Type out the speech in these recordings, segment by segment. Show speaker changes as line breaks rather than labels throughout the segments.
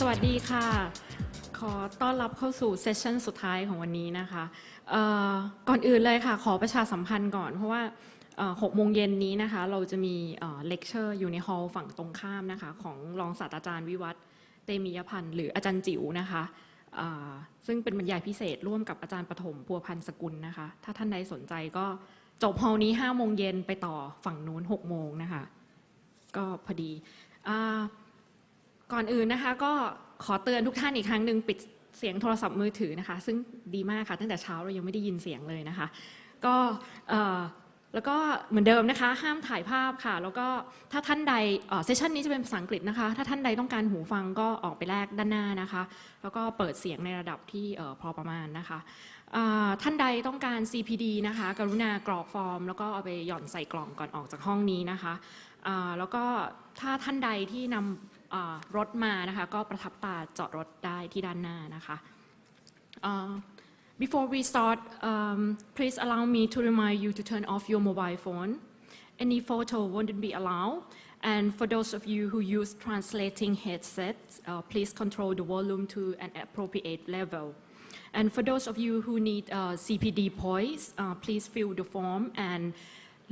สวัสดีค่ะขอต้อนรับเข้าสู่เซสชั่นสุดท้ายของวันนี้นะคะก่อนอื่นเลยค่ะขอประชาสัมพันธ์ก่อนเพราะว่า6 โมงเย็นนี้นะคะเราจะมีเลคเชอร์อยู่ในฮอลล์ฝั่งตรงข้ามนะคะของรองศาสตราจารย์วิวัฒน์เตมียพันธ์หรืออาจารย์จิ๋วนะคะซึ่งเป็นบรรยายพิเศษร่วมกับอาจารย์ปฐมพัวพันธ์สกุลนะคะถ้าท่านใดสนใจก็จบฮอลล์นี้5 โมงเย็นไปต่อฝั่งนู้น6 โมงนะคะก็พอดีก่อนอื่นนะคะก็ขอเตือนทุกท่านอีกครั้งหนึ่งปิดเสียงโทรศัพท์มือถือนะคะซึ่งดีมากค่ะตั้งแต่เช้าเรายังไม่ได้ยินเสียงเลยนะคะก็แล้วก็เหมือนเดิมนะคะห้ามถ่ายภาพค่ะแล้วก็ถ้าท่านใดเซสชันนี้จะเป็นภาษาอังกฤษนะคะถ้าท่านใดต้องการหูฟังก็ออกไปแลกด้านหน้านะคะแล้วก็เปิดเสียงในระดับที่พอประมาณนะคะท่านใดต้องการ CPD นะคะกรุณากรอกฟอร์มแล้วก็เอาไปหย่อนใส่กล่องก่อนออกจากห้องนี้นะคะแล้วก็ถ้าท่านใดที่นำรถมานะคะก็ประทับตาจอดรถได้ที่ด้านหน้านะคะ Before we start, please allow me to remind you to turn off your mobile phone. Any photo wouldn't be allowed. And for those of you who use translating headsets, please control the volume to an appropriate level. And for those of you who need CPD points, please fill the form and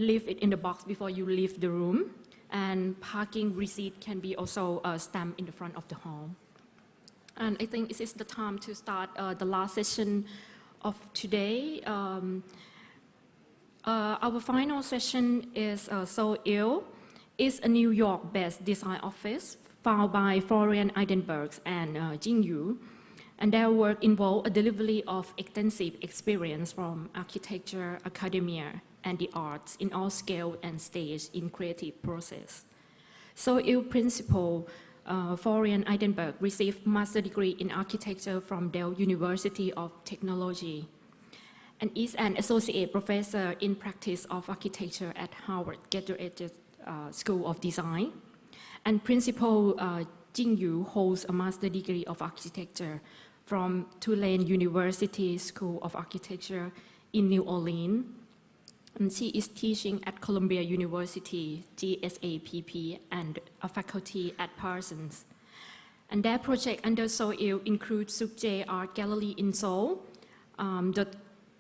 leave it in the box before you leave the room. And parking receipt can be also stamped in the front of the hall. And I think this is the time to start the last session of today. Our final session is Seoul. It's a New York-based design office founded by Florian Idenburg and Jing Liu. And their work involved a delivery of extensive experience from architecture, academia, and the arts in all scale and stage in creative process. Seoul principal Florian Idenburg received master degree in architecture from Dell University of Technology and is an associate professor in practice of architecture at Harvard Graduate School of Design. And principal Jing Liu holds a master degree of architecture from Tulane University School of Architecture in New Orleans. And she is teaching at Columbia University, GSAPP, and a faculty at Parsons. And their project under Seoul includes Kukje Art Gallery in Seoul, the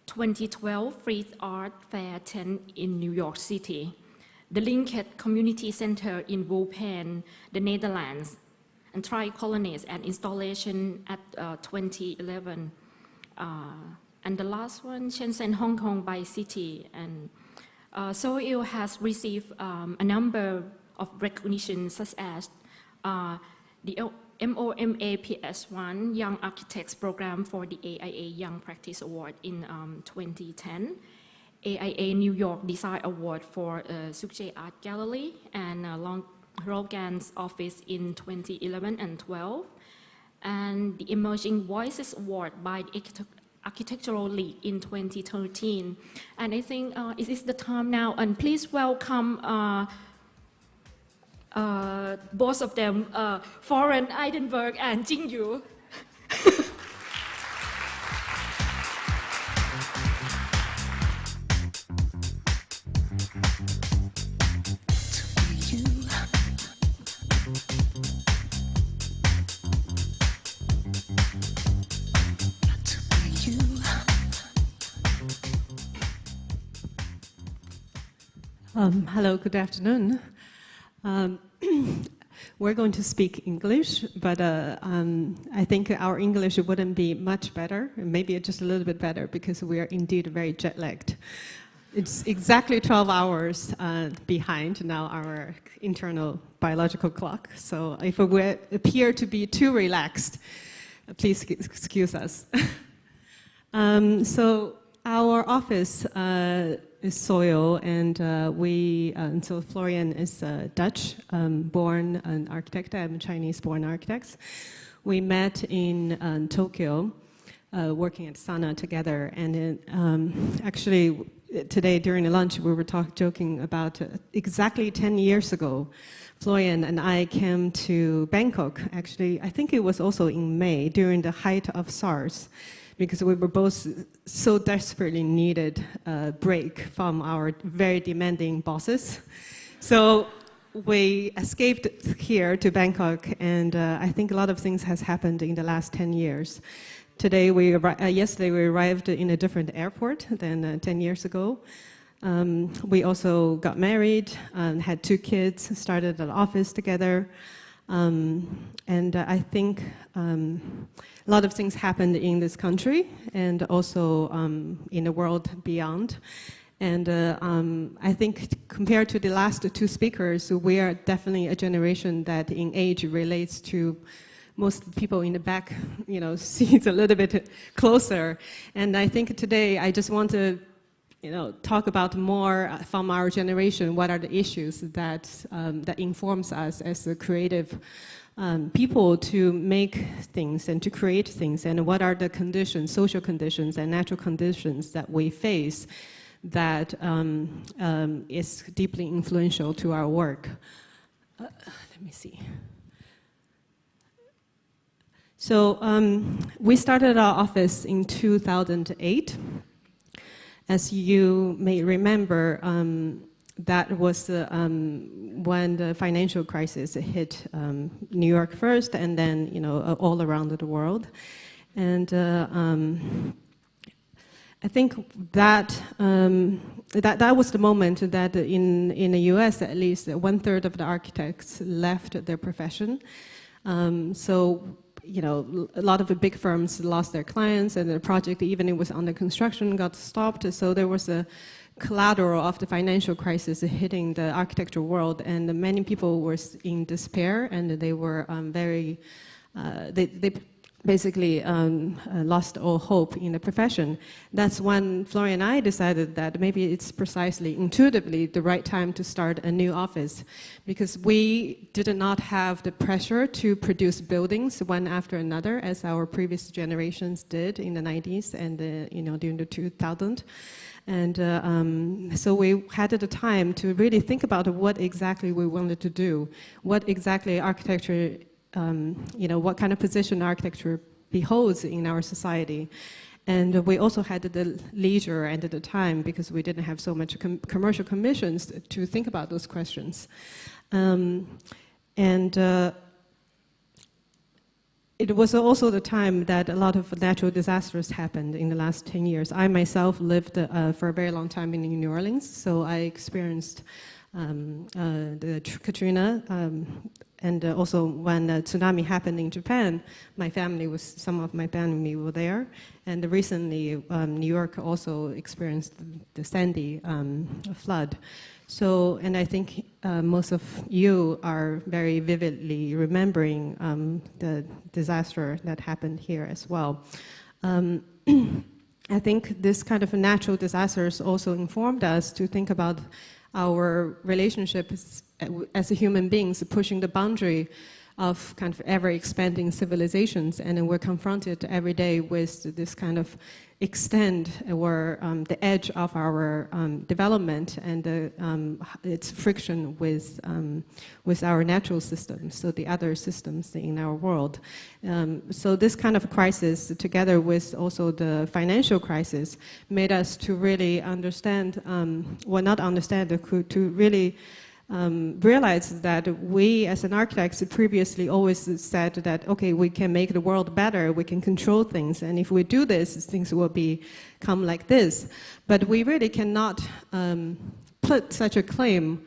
2012 Frieze Art Fair 10 in New York City, the Linked Community Center in Wuhan, the Netherlands, and Tri-Colonies and installation at 2011. And the last one, Shenzhen, Hong Kong by city. And Seoul has received a number of recognitions such as the MOMA PS1 Young Architects Program for the AIA Young Practice Award in 2010, AIA New York Design Award for Kukje Art Gallery, and Logan's Office in 2011 and 12, and the Emerging Voices Award by the Architectural League in 2013. And I think it is the time now, and please welcome both of them, Florian Idenburg and Jing Liu.
Hello, good afternoon. We're going to speak English, but I think our English wouldn't be much better, maybe just a little bit better, because we are indeed very jet-lagged. It's exactly 12 hours behind now our internal biological clock, so if we appear to be too relaxed, please excuse us. So our office is Seoul, and so Florian is Dutch born an architect. I'm Chinese born architects. We met in Tokyo, working at Sana together, and actually today during the lunch we were joking about exactly 10 years ago. Florian and I came to Bangkok. Actually, I think it was also in May during the height of SARS, because we were both so desperately needed a break from our very demanding bosses. So we escaped here to Bangkok, and I think a lot of things has happened in the last 10 years. Today, yesterday we arrived in a different airport than 10 years ago. We also got married, had 2 kids, started an office together, and I think a lot of things happened in this country and also in the world beyond. And I think compared to the last 2 speakers, we are definitely a generation that in age relates to most people in the back, seats a little bit closer. And I think today I just want to, talk about more from our generation. What are the issues that that informs us as a creative people to make things and to create things, and what are the conditions, social conditions and natural conditions that we face that is deeply influential to our work. Let me see. So we started our office in 2008. As you may remember, that was when the financial crisis hit New York first, and then all around the world. And I think that that was the moment that in the U.S. at least 1/3 of the architects left their profession. So a lot of the big firms lost their clients, and the project, even it was under construction, got stopped. So there was a collateral of the financial crisis hitting the architecture world, and many people were in despair, and they were they basically lost all hope in the profession. That's when Florian and I decided that maybe it's precisely, intuitively, the right time to start a new office, because we did not have the pressure to produce buildings one after another as our previous generations did in the 90s and during the 2000s. And so we had the time to really think about what exactly we wanted to do, what exactly architecture, what kind of position architecture beholds in our society. And we also had the leisure and the time, because we didn't have so much commercial commissions, to think about those questions. It was also the time that a lot of natural disasters happened in the last 10 years. I myself lived for a very long time in New Orleans, so I experienced the Katrina, and also when the tsunami happened in Japan, some of my family were there. And recently, New York also experienced the Sandy flood. So, and I think most of you are very vividly remembering the disaster that happened here as well. I think this kind of natural disasters also informed us to think about our relationships as human beings, pushing the boundary of kind of ever-expanding civilizations, and then we're confronted every day with this kind of extend or the edge of our development and its friction with our natural systems, so the other systems in our world. So this kind of crisis, together with also the financial crisis, made us to really understand, well, not understand, to really realize that we as an architects previously always said that, okay, we can make the world better, we can control things, and if we do this, things will become like this. But we really cannot put such a claim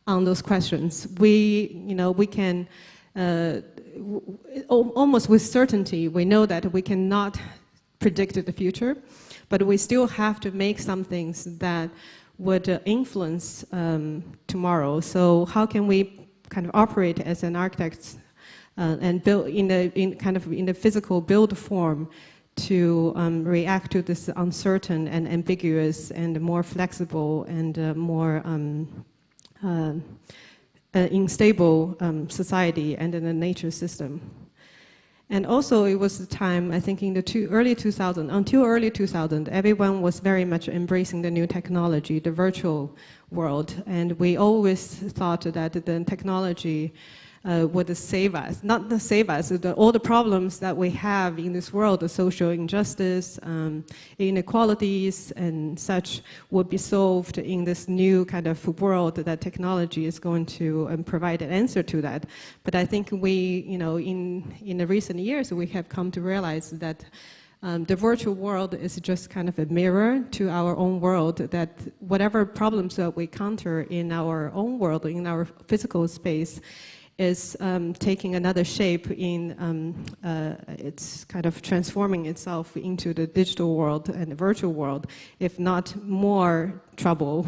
on those questions. We can, almost with certainty, we know that we cannot predict the future, but we still have to make some things that would influence tomorrow. So how can we kind of operate as an architect and build in the physical build form to react to this uncertain and ambiguous and more flexible and more unstable society and in the nature system. And also it was the time, I think in the early 2000s, until early 2000, everyone was very much embracing the new technology, the virtual world. And we always thought that the technology would save us. Not to save us, all the problems that we have in this world, the social injustice, inequalities and such, would be solved in this new kind of world that technology is going to provide an answer to that. But I think we, in the recent years, we have come to realize that the virtual world is just kind of a mirror to our own world, that whatever problems that we encounter in our own world, in our physical space, is taking another shape in, it's kind of transforming itself into the digital world and the virtual world, if not more trouble.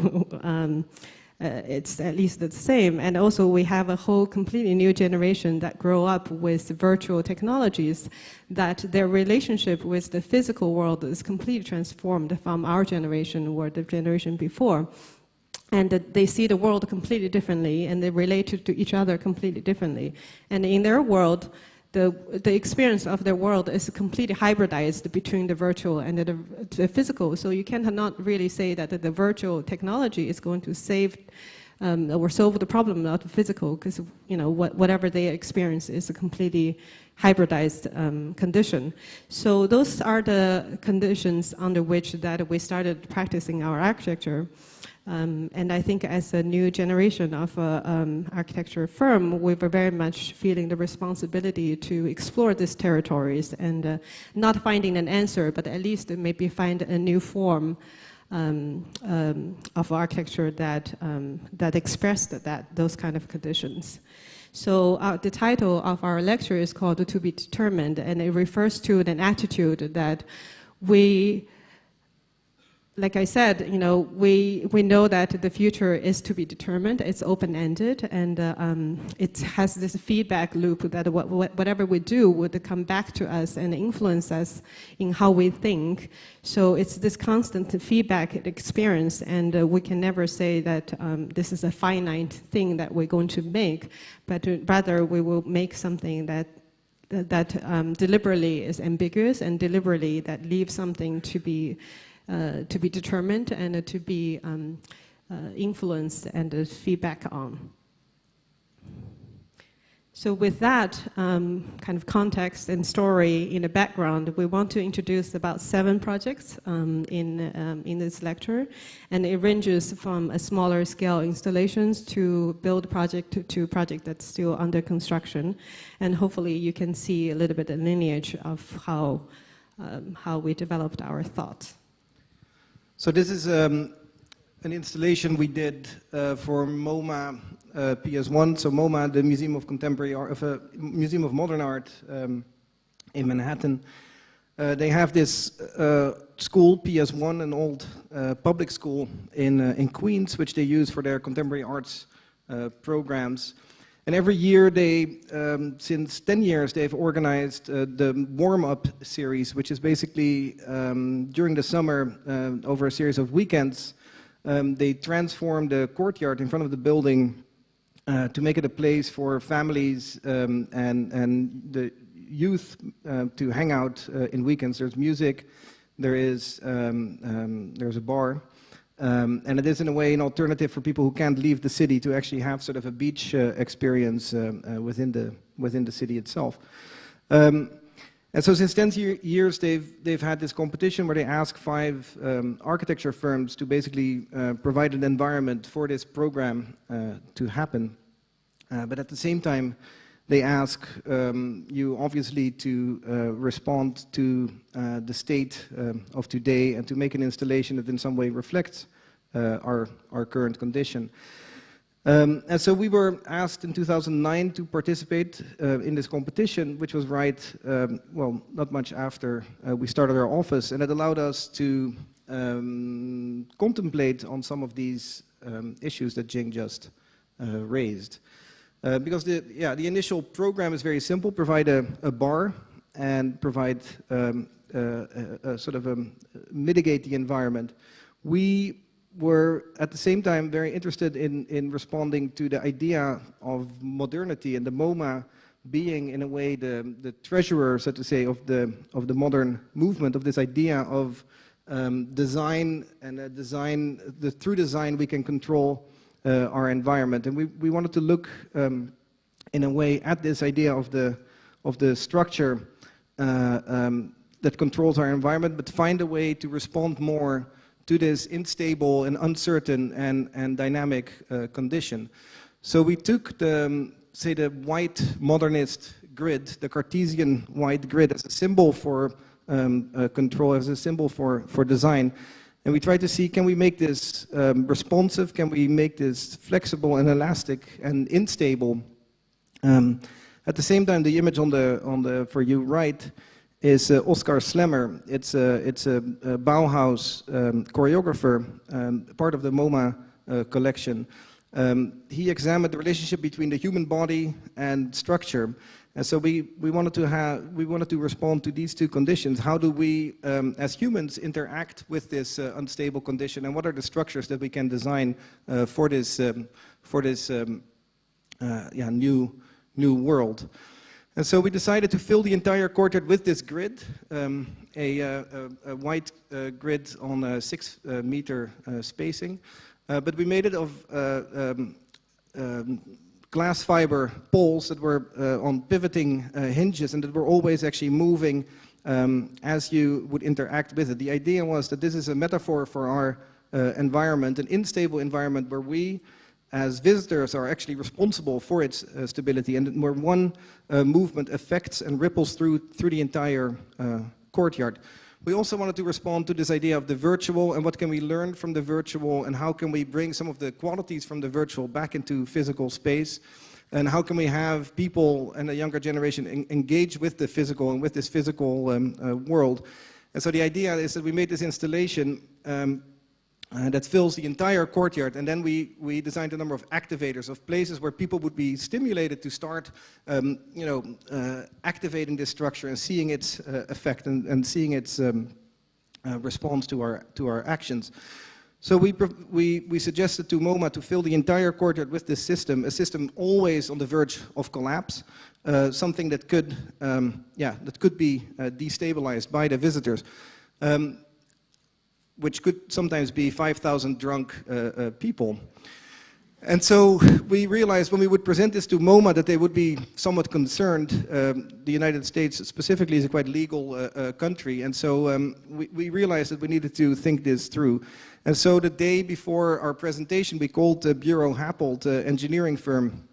It's at least the same. And also we have a whole completely new generation that grow up with virtual technologies, that their relationship with the physical world is completely transformed from our generation or the generation before. And that they see the world completely differently, and they relate to each other completely differently. And in their world, the experience of their world is completely hybridized between the virtual and the physical. So you cannot really say that the virtual technology is going to save or solve the problem of the physical, because whatever they experience is a completely hybridized condition. So those are the conditions under which that we started practicing our architecture. And I think as a new generation of architecture firm, we were very much feeling the responsibility to explore these territories and not finding an answer, but at least maybe find a new form of architecture that, that expressed those kind of conditions. So the title of our lecture is called To Be Determined, and it refers to an attitude that we, like I said, we know that the future is to be determined. It's open-ended, and it has this feedback loop that whatever we do would come back to us and influence us in how we think. So it's this constant feedback experience, and we can never say that this is a finite thing that we're going to make, but rather we will make something that deliberately is ambiguous, and deliberately that leaves something to be determined and to be influenced and feedback on. So with that kind of context and story in the background, we want to introduce about 7 projects in this lecture, and it ranges from a smaller scale installations to build project to project that's still under construction, and hopefully you can see a little bit of lineage of how we developed our thoughts.
So this is an installation we did for MoMA PS1. So MoMA, the Museum of Contemporary Art, Museum of Modern Art in Manhattan. They have this school, PS1, an old public school in Queens, which they use for their contemporary arts programs. And every year they, since 10 years, they've organized the warm-up series, which is basically during the summer, over a series of weekends, they transform the courtyard in front of the building to make it a place for families and the youth to hang out in weekends. There's music, there's a bar. And it is in a way an alternative for people who can't leave the city to actually have sort of a beach experience within the city itself. And so since 10 years they've had this competition where they ask 5 architecture firms to basically provide an environment for this program to happen. But at the same time they ask you obviously to respond to the state of today and to make an installation that in some way reflects our current condition. And so we were asked in 2009 to participate in this competition, which was well, not much after we started our office, and it allowed us to contemplate on some of these issues that Jing just raised. Because the initial program is very simple: provide a bar and provide sort of mitigate the environment. We were at the same time very interested in responding to the idea of modernity, and the MoMA being in a way the treasurer, so to say, of the modern movement, of this idea of design, and through design we can control our environment. And we wanted to look in a way at this idea of the structure that controls our environment, but find a way to respond more to this unstable and uncertain and dynamic condition. So we took the, say, the white modernist grid, the Cartesian white grid, as a symbol for control, as a symbol for design. And we tried to see, can we make this responsive? Can we make this flexible and elastic and unstable? At the same time, the image on the for you right is Oskar Slemmer. It's a Bauhaus choreographer, part of the MoMA collection. He examined the relationship between the human body and structure, and so we wanted to respond to these two conditions. How do we, as humans, interact with this unstable condition, and what are the structures that we can design for this new world? And so we decided to fill the entire courtyard with this grid, a white grid on a 6 meter spacing, but we made it of glass fiber poles that were on pivoting hinges and that were always actually moving as you would interact with it. The idea was that this is a metaphor for our environment, an unstable environment where we as visitors are actually responsible for its stability, and where one movement affects and ripples through the entire courtyard. We also wanted to respond to this idea of the virtual, and what can we learn from the virtual, and how can we bring some of the qualities from the virtual back into physical space, and how can we have people and a younger generation engage with the physical and with this physical world. And so the idea is that we made this installation that fills the entire courtyard, and then we designed a number of activators, of places where people would be stimulated to start activating this structure and seeing its effect and seeing its response to our actions. So we suggested to MoMA to fill the entire courtyard with this system, a system always on the verge of collapse, something that could be destabilized by the visitors. Which could sometimes be 5,000 drunk people. And so we realized when we would present this to MoMA that they would be somewhat concerned. The United States specifically is a quite legal country, and so we realized that we needed to think this through. And so the day before our presentation, we called Bureau Happold, engineering firm,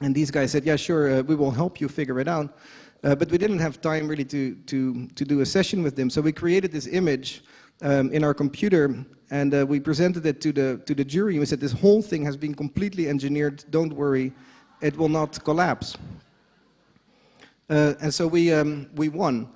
and these guys said, yeah, sure, we will help you figure it out. But we didn't have time really to do a session with them, so we created this image in our computer, and we presented it to the jury, and we said, this whole thing has been completely engineered, don't worry, it will not collapse. And so we won.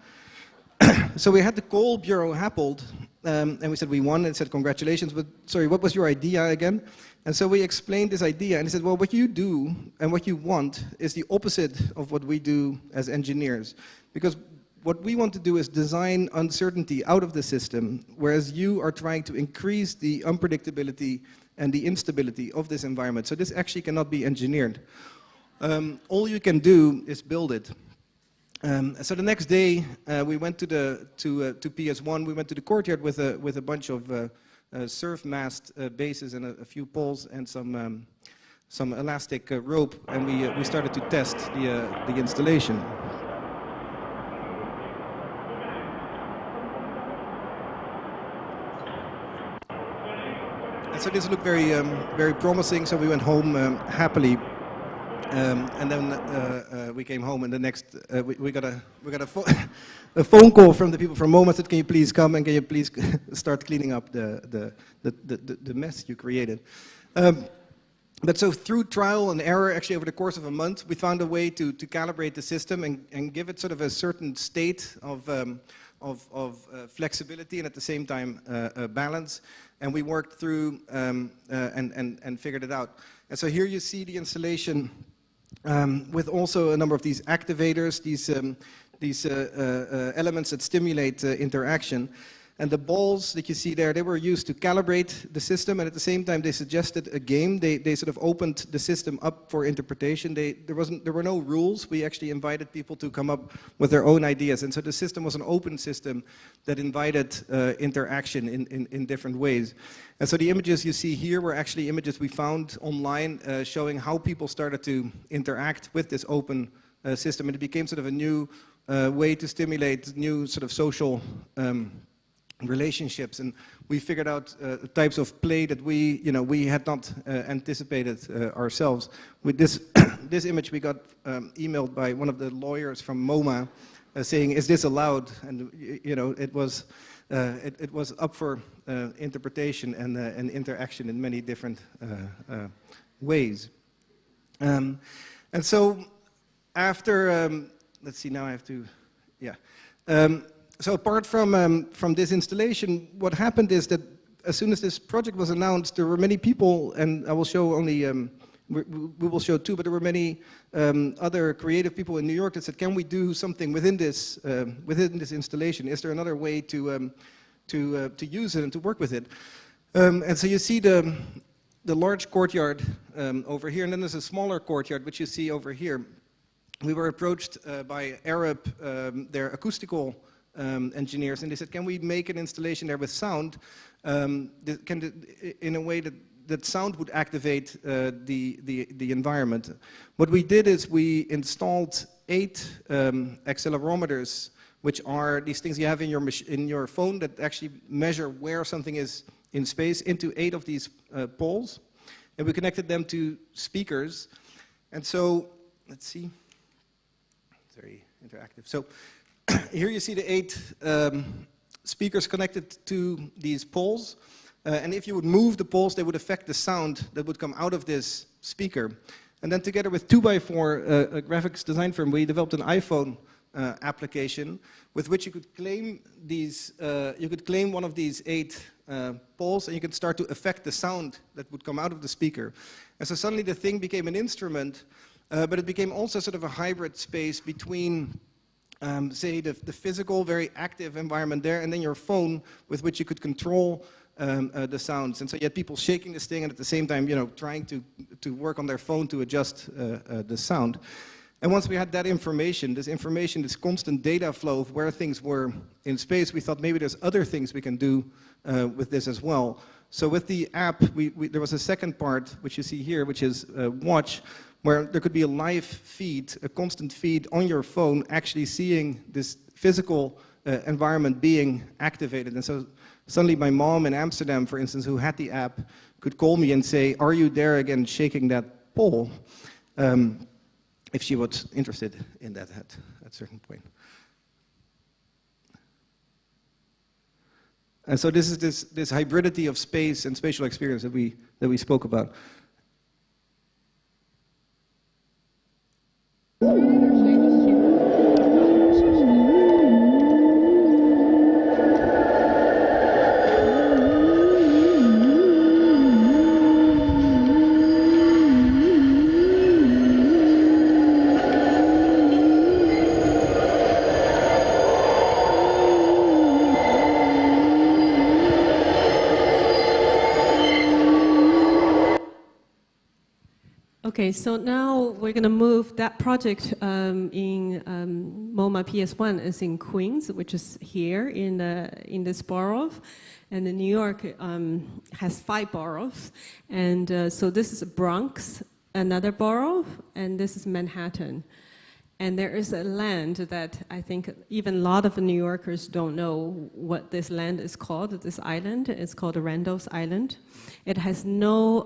So we had to call Bureau Happold, and we said we won, and said congratulations, but sorry, what was your idea again? And so we explained this idea, and he said, well, what you do and what you want is the opposite of what we do as engineers, because what we want to do is design uncertainty out of the system, whereas you are trying to increase the unpredictability and the instability of this environment. So this actually cannot be engineered. All you can do is build it. So the next day, we went to PS1. We went to the courtyard with a bunch of surf mast bases and a few poles and some elastic rope, and we started to test the installation. So this looked very promising. So we went home happily, and then we came home. And the next we got a phone call from the people from MoMA. Said, "Can you please come and can you please start cleaning up the mess you created?" But so through trial and error, actually over the course of a month, we found a way to calibrate the system and give it sort of a certain state of flexibility and at the same time balance. And we worked through and figured it out. And so here you see the installation with also a number of these activators, these elements that stimulate interaction. And the balls that you see there, they were used to calibrate the system, and at the same time they suggested a game. They sort of opened the system up for interpretation. There were no rules. We actually invited people to come up with their own ideas. And so the system was an open system that invited interaction in different ways. And so the images you see here were actually images we found online showing how people started to interact with this open system. And it became sort of a new way to stimulate new sort of social relationships, and we figured out types of play that we had not anticipated ourselves. With this this image, we got emailed by one of the lawyers from MoMA saying, "Is this allowed?" And it was up for interpretation and interaction in many different ways. And so after let's see, now I have to, yeah. So apart from this installation, what happened is that as soon as this project was announced, there were many people, and I will show only, we will show two, but there were many other creative people in New York that said, can we do something within this installation? Is there another way to use it and to work with it? And so you see the large courtyard over here, and then there's a smaller courtyard, which you see over here. We were approached by Arab, their acoustical engineers, and they said, can we make an installation there with sound in a way that sound would activate the environment? What we did is we installed 8 accelerometers, which are these things you have in your phone that actually measure where something is in space, into 8 of these poles, and we connected them to speakers. And so, let's see, it's very interactive. So here you see the 8 speakers connected to these poles, and if you would move the poles, they would affect the sound that would come out of this speaker. And then together with 2x4, a graphics design firm, we developed an iPhone application with which you could claim these. You could claim one of these 8 poles, and you could start to affect the sound that would come out of the speaker. And so suddenly the thing became an instrument, but it became also sort of a hybrid space between say the physical, very active environment there, and then your phone with which you could control the sounds. And so you had people shaking this thing and at the same time, trying to work on their phone to adjust the sound. And once we had that information, this constant data flow of where things were in space, we thought maybe there's other things we can do with this as well. So with the app, there was a second part, which you see here, which is Watch, where there could be a live feed, a constant feed on your phone, actually seeing this physical environment being activated. And so suddenly my mom in Amsterdam, for instance, who had the app, could call me and say, are you there again shaking that pole? If she was interested in that at a certain point. And so this is this hybridity of space and spatial experience that we spoke about.
Okay, so now we're going to move that project in MoMA PS1 is in Queens, which is here in this borough, and New York has 5 boroughs, and so this is Bronx, another borough, and this is Manhattan. And there is a land that I think even a lot of New Yorkers don't know what this land is called, this island. It's called Randall's Island. It has no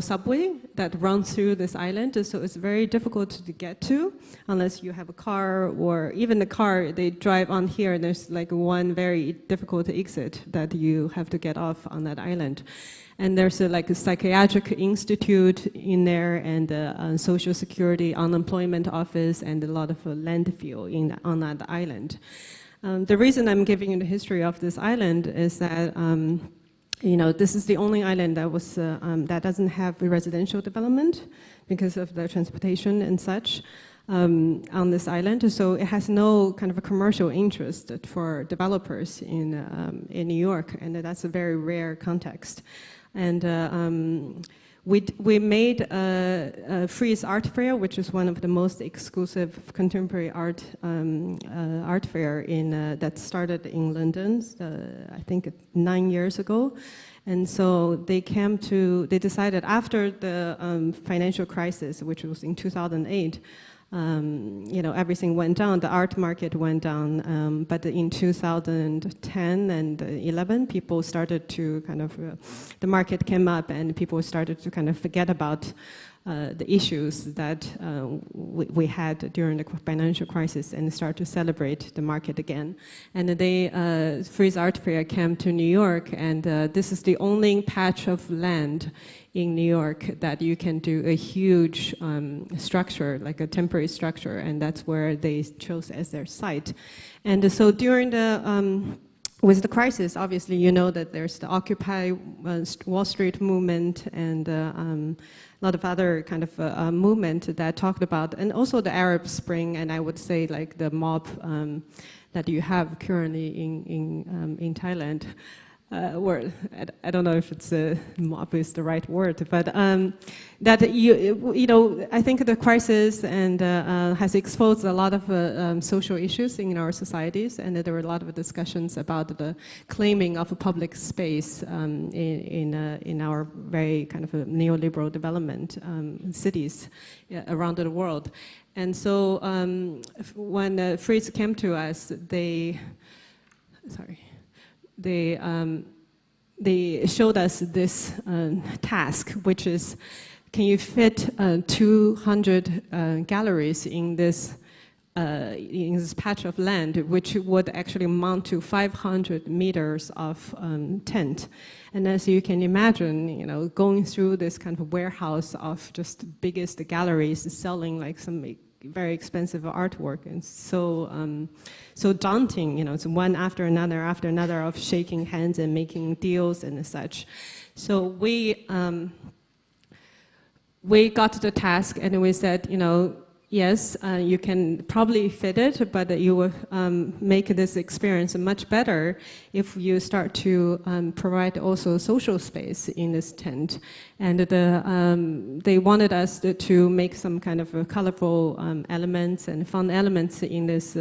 subway that runs through this island, so it's very difficult to get to unless you have a car, or even the car, they drive on here, and there's like one very difficult exit that you have to get off on that island. And there's a psychiatric institute in there, and a social security unemployment office, and a lot of landfill on that island. The reason I'm giving you the history of this island is that this is the only island that was that doesn't have residential development because of the transportation and such. on this island, so it has no kind of a commercial interest for developers in New York, and that's a very rare context. And we made a Frieze Art Fair, which is one of the most exclusive contemporary art art fair that started in London, I think 9 years ago. And so they decided after the financial crisis, which was in 2008, everything went down, the art market went down, but in 2010 and 11, people started to the market came up and people started to kind of forget about the issues that we had during the financial crisis and start to celebrate the market again. And the Frieze Art Fair came to New York, and this is the only patch of land in New York that you can do a huge structure, like a temporary structure, and that's where they chose as their site. And so during with the crisis, obviously, you know that there's the Occupy Wall Street movement and a lot of other kind of movement that talked about, and also the Arab Spring, and I would say like the mob that you have currently in Thailand. Word. I don't know if it's mob is the right word, but that I think the crisis and has exposed a lot of social issues in our societies, and there were a lot of discussions about the claiming of a public space in our very kind of neoliberal development cities around the world. And so when Frieze came to us, they showed us this task, which is, can you fit 200 galleries in this patch of land, which would actually amount to 500 meters of tent. And as you can imagine, going through this kind of warehouse of just biggest galleries selling like some very expensive artwork, and so daunting, it's one after another of shaking hands and making deals and such. So we got to the task and we said, yes, you can probably fit it, but you will make this experience much better if you start to provide also social space in this tent. And they wanted us to make some kind of colorful elements and fun elements in this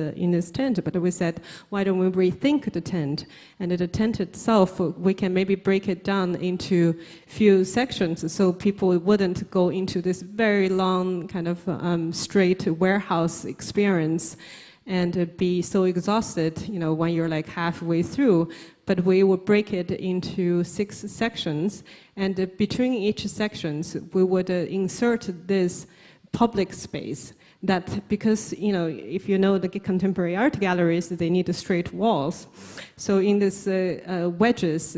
tent. But we said, why don't we rethink the tent? And the tent itself, we can maybe break it down into few sections so people wouldn't go into this very long kind of straight warehouse experience and be so exhausted, when you're like halfway through. But we would break it into 6 sections, and between each sections, we would insert this public space. That because, if you know the contemporary art galleries, they need straight walls. So in these wedges,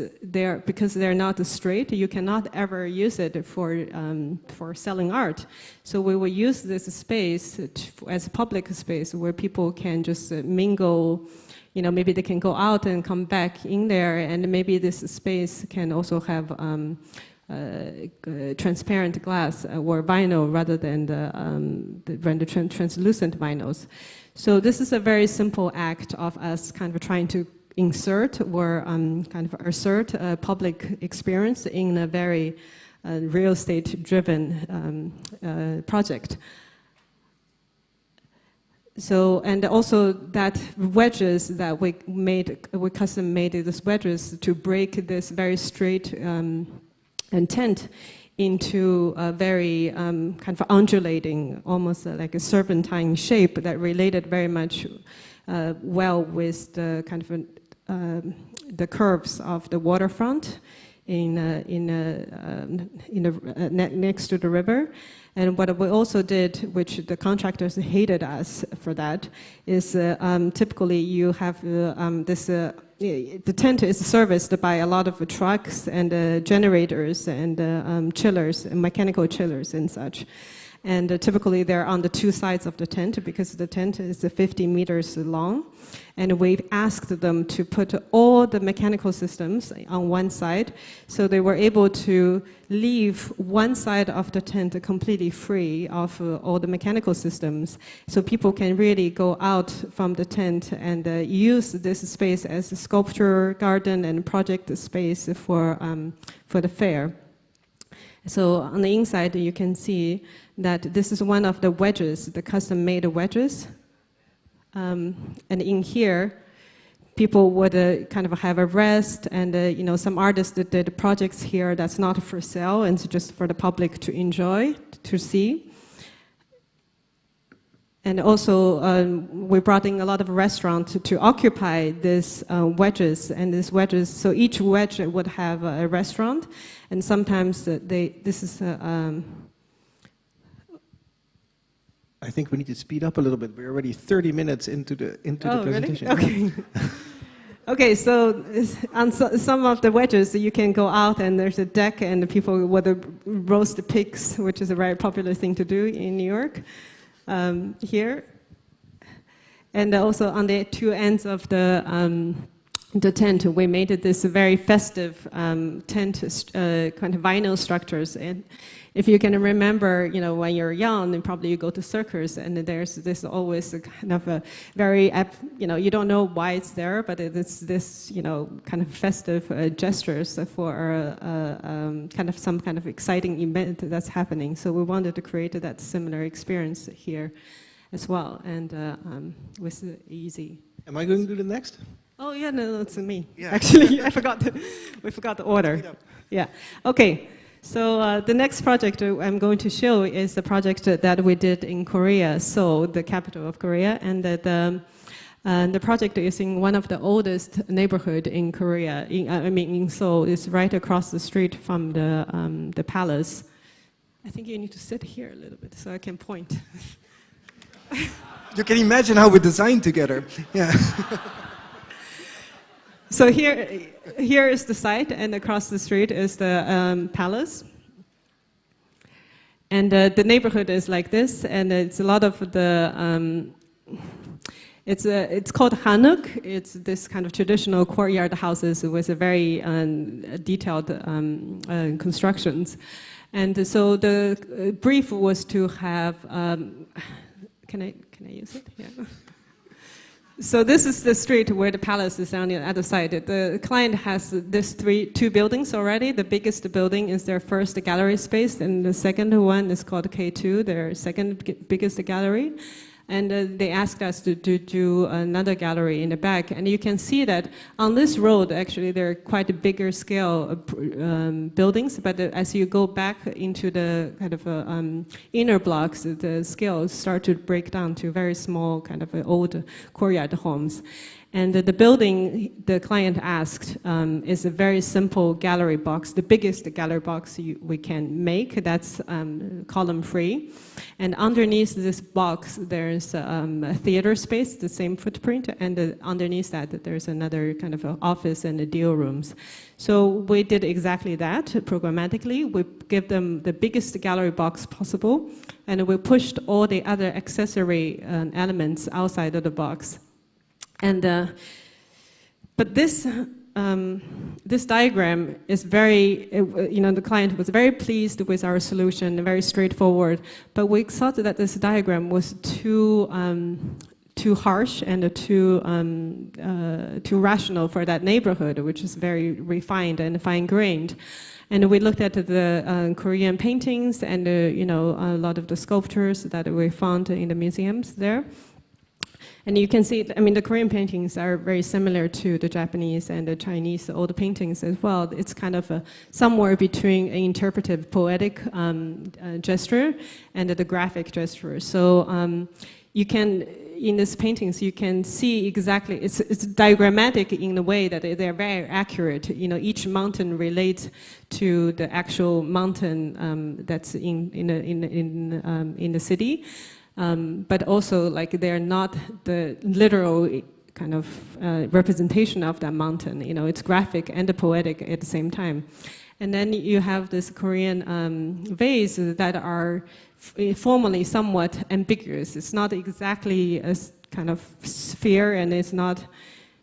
because they're not straight, you cannot ever use it for selling art. So we will use this space as public space where people can just mingle. Maybe they can go out and come back in there, and maybe this space can also have transparent glass or vinyl rather than the translucent vinyls. So this is a very simple act of us kind of trying to insert or kind of assert a public experience in a very real estate driven project. So, and also that wedges that we custom made these wedges to break this very straight tent into a very kind of undulating, almost like a serpentine shape that related very much well with the kind of the curves of the waterfront next to the river. And what we also did, which the contractors hated us for that, is typically you have the tent is serviced by a lot of trucks and generators and chillers and mechanical chillers and such. And typically they're on the two sides of the tent because the tent is 50 meters long. And we've asked them to put all the mechanical systems on one side, so they were able to leave one side of the tent completely free of all the mechanical systems, so people can really go out from the tent and use this space as a sculpture garden and project space for the fair. So on the inside you can see that this is one of the wedges, the custom-made wedges. And in here, people would kind of have a rest, and you know, some artists that did projects here that's not for sale, and it's just for the public to enjoy, to see. And also, we brought in a lot of restaurants to occupy these wedges, and these wedges, so each wedge would have a restaurant, and sometimes this is
I think we need to speed up a little bit. We're already 30 minutes into the presentation.
Really? Okay. Okay, so on some of the wedges, you can go out and there's a deck and people would roast the pigs, which is a very popular thing to do in New York, here. And also on the two ends of the tent, we made this very festive tent, kind of vinyl structures. And if you can remember, you know, when you're young, and probably you go to circus, and there's this always a kind of a very, you know, you don't know why it's there, but it's this, you know, kind of festive gestures for kind of some kind of exciting event that's happening. So we wanted to create that similar experience here as well, and with easy.
Am I going to do the next?
Oh yeah, no, it's me.
Yeah.
Actually, we forgot the order. Yeah. Okay. So the next project I'm going to show is the project that we did in Korea, Seoul, the capital of Korea, and the project is in one of the oldest neighborhood in Korea. In Seoul, it's right across the street from the palace. I think you need to sit here a little bit so I can point.
You can imagine how we designed together. Yeah.
So here is the site, and across the street is the palace. And the neighborhood is like this, and it's a lot of the. It's called hanok. It's this kind of traditional courtyard houses with a very detailed constructions. And so the brief was to have. Can I use it? Yeah. So this is the street where the palace is on the other side. The client has two buildings already. The biggest building is their first gallery space, and the second one is called K2, their second biggest gallery. And they asked us to do another gallery in the back. And you can see that on this road, actually, there are quite a bigger scale buildings. But as you go back into the kind of inner blocks, the scales start to break down to very small kind of old courtyard homes. And the building the client asked is a very simple gallery box, the biggest gallery box we can make. That's column free. And underneath this box, there's a theater space, the same footprint, and underneath that, there's another kind of office and deal rooms. So we did exactly that programmatically. We give them the biggest gallery box possible, and we pushed all the other accessory elements outside of the box. And but this diagram is very, you know, the client was very pleased with our solution, very straightforward. But we thought that this diagram was too harsh and too rational for that neighborhood, which is very refined and fine-grained. And we looked at the Korean paintings and you know, a lot of the sculptures that we found in the museums there. And you can see, I mean, the Korean paintings are very similar to the Japanese and the Chinese old paintings as well. It's kind of somewhere between an interpretive, poetic gesture and the graphic gesture. So you can, in these paintings, you can see exactly, it's diagrammatic in the way that they're very accurate. You know, each mountain relates to the actual mountain that's in the city. But also, like, they're not the literal kind of representation of that mountain. You know, it's graphic and poetic at the same time. And then you have this Korean vase that are formally somewhat ambiguous. It's not exactly a kind of sphere, and it's not,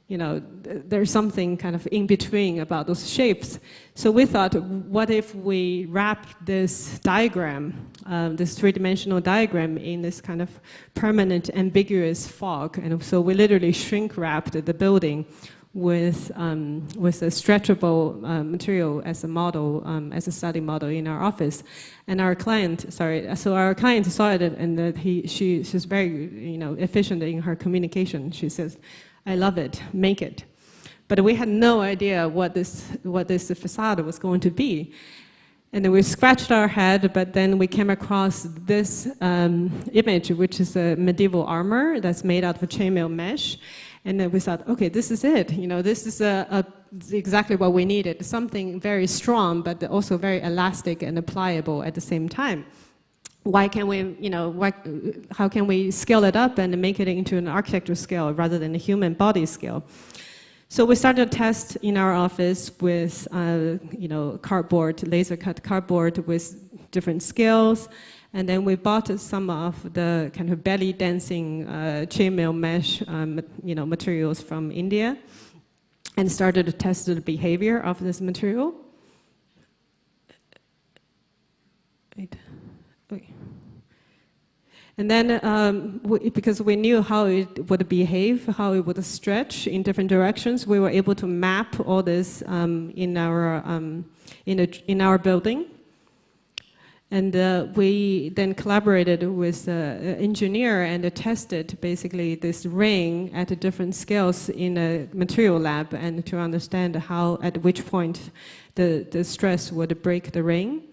you know, there's something kind of in between about those shapes. So we thought, what if we wrap this diagram, this three-dimensional diagram, in this kind of permanent ambiguous fog? And so we literally shrink wrapped the building with a stretchable material as a model, as a study model in our office. And our client, so our client saw it, and that she's very, you know, efficient in her communication. She says, "I love it, make it." But we had no idea what this facade was going to be. And then we scratched our head, but then we came across this image, which is a medieval armor that's made out of chainmail mesh. And then we thought, okay, this is it. You know, this is exactly what we needed. Something very strong, but also very elastic and pliable at the same time. Why can we, you know, how can we scale it up and make it into an architectural scale rather than a human body scale? So we started a test in our office with, you know, cardboard, laser cut cardboard with different scales. And then we bought some of the kind of belly dancing chainmail mesh, you know, materials from India, and started to test the behavior of this material. Wait. And then, because we knew how it would behave, how it would stretch in different directions, we were able to map all this in our building. And we then collaborated with an engineer and tested basically this ring at different scales in a material lab, and to understand how, at which point the stress would break the ring.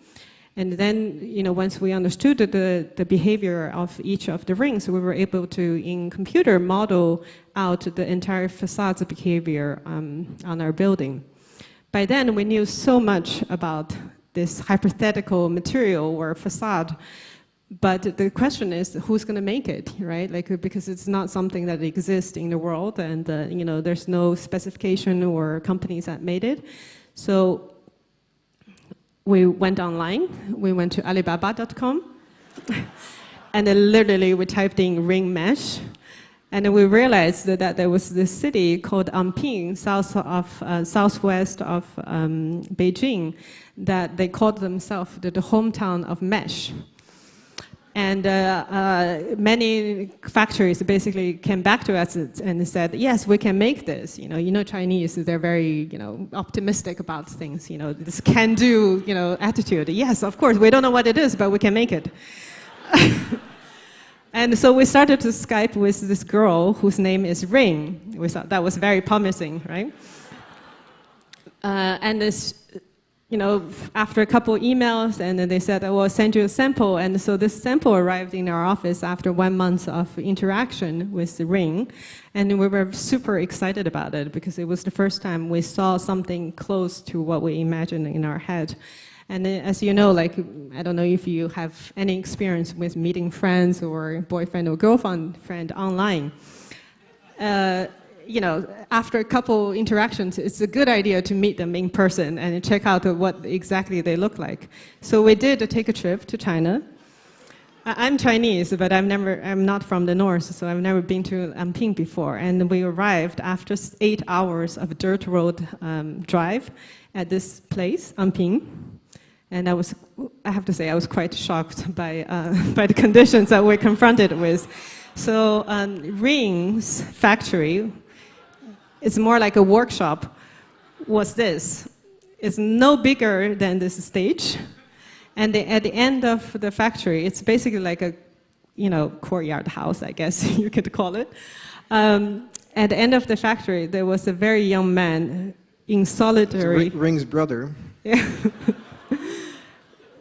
And then, you know, once we understood the behavior of each of the rings, we were able to, in computer, model out the entire facade's behavior on our building. By then, we knew so much about this hypothetical material or facade, but the question is, who's going to make it, right? Like, because it's not something that exists in the world, and you know, there's no specification or companies that made it. So we went online. We went to Alibaba.com, and then literally we typed in ring mesh. And then we realized that there was this city called Anping, southwest of Beijing, that they called themselves the hometown of mesh. And many factories basically came back to us and said, yes, we can make this. You know Chinese, they're very, you know, optimistic about things. You know, this can-do, you know, attitude. Yes, of course, we don't know what it is, but we can make it. And so we started to Skype with this girl whose name is Ring. We thought that was very promising, right? And this, you know, after a couple emails, and then they said, I will send you a sample. And so this sample arrived in our office after 1 month of interaction with the Ring. And we were super excited about it because it was the first time we saw something close to what we imagined in our head. And as you know, like, I don't know if you have any experience with meeting friends or boyfriend or girlfriend online. You know, after a couple interactions, it's a good idea to meet them in person and check out what exactly they look like. So we did take a trip to China. I'm Chinese, but I'm not from the north, so I've never been to Anping before. And we arrived after 8 hours of dirt road drive at this place, Anping. And I have to say, I was quite shocked by the conditions that we're confronted with. So Ring's factory, it's more like a workshop, was this. It's no bigger than this stage. And at the end of the factory, it's basically like a, you know, courtyard house, I guess you could call it. At the end of the factory, there was a very young man in solitary.
Ring's brother.
Yeah.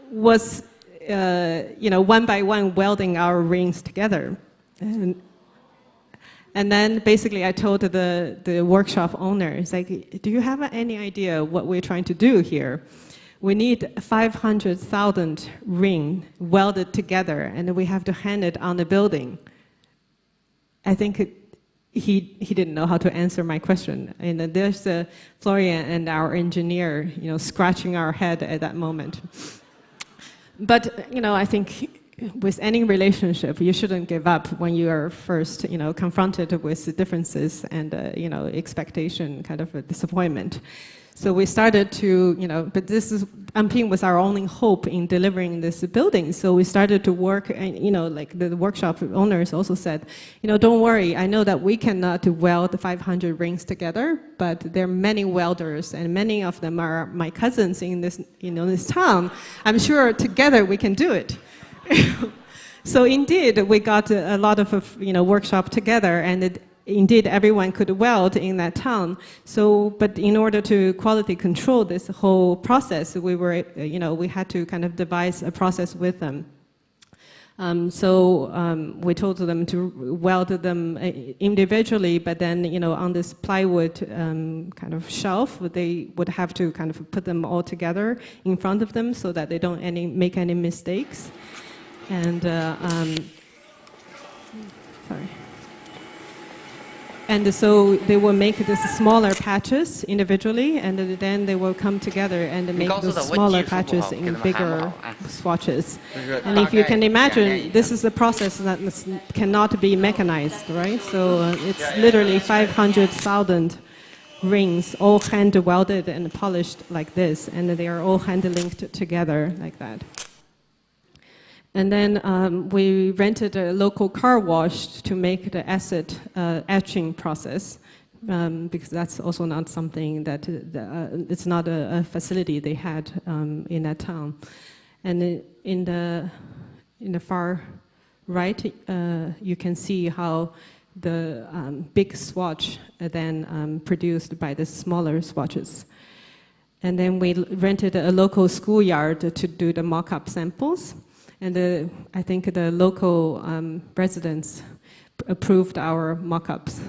Was, you know, one by one welding our rings together. And then basically I told the workshop owner, it's like, do you have any idea what we're trying to do here? We need 500,000 rings welded together, and we have to hang it on the building. I think he didn't know how to answer my question. And there's Florian and our engineer, scratching our head at that moment. But, I think with any relationship, you shouldn't give up when you are first, confronted with differences and, expectation, kind of a disappointment. So we started to, but this is, Anping was our only hope in delivering this building. So we started to work, and, like the workshop owners also said, don't worry, I know that we cannot weld the 500 rings together, but there are many welders, and many of them are my cousins in this, this town. I'm sure together we can do it. So indeed, we got a lot of, workshop together, and indeed, everyone could weld in that town. So, but in order to quality control this whole process, we were, we had to kind of devise a process with them. We told them to weld them individually, but then, on this plywood kind of shelf, they would have to kind of put them all together in front of them so that they don't make any mistakes. And, sorry. And so they will make these smaller patches individually, and then they will come together and make those smaller patches in bigger swatches. And if you can imagine, this is a process that cannot be mechanized, right? So it's literally 500,000 rings, all hand welded and polished like this, and they are all hand linked together like that. And then we rented a local car wash to make the acid etching process, because that's also not something that, it's not a facility they had in that town. And in the far right, you can see how the big swatch then produced by the smaller swatches. And then we rented a local schoolyard to do the mock-up samples. And I think the local residents approved our mock-ups.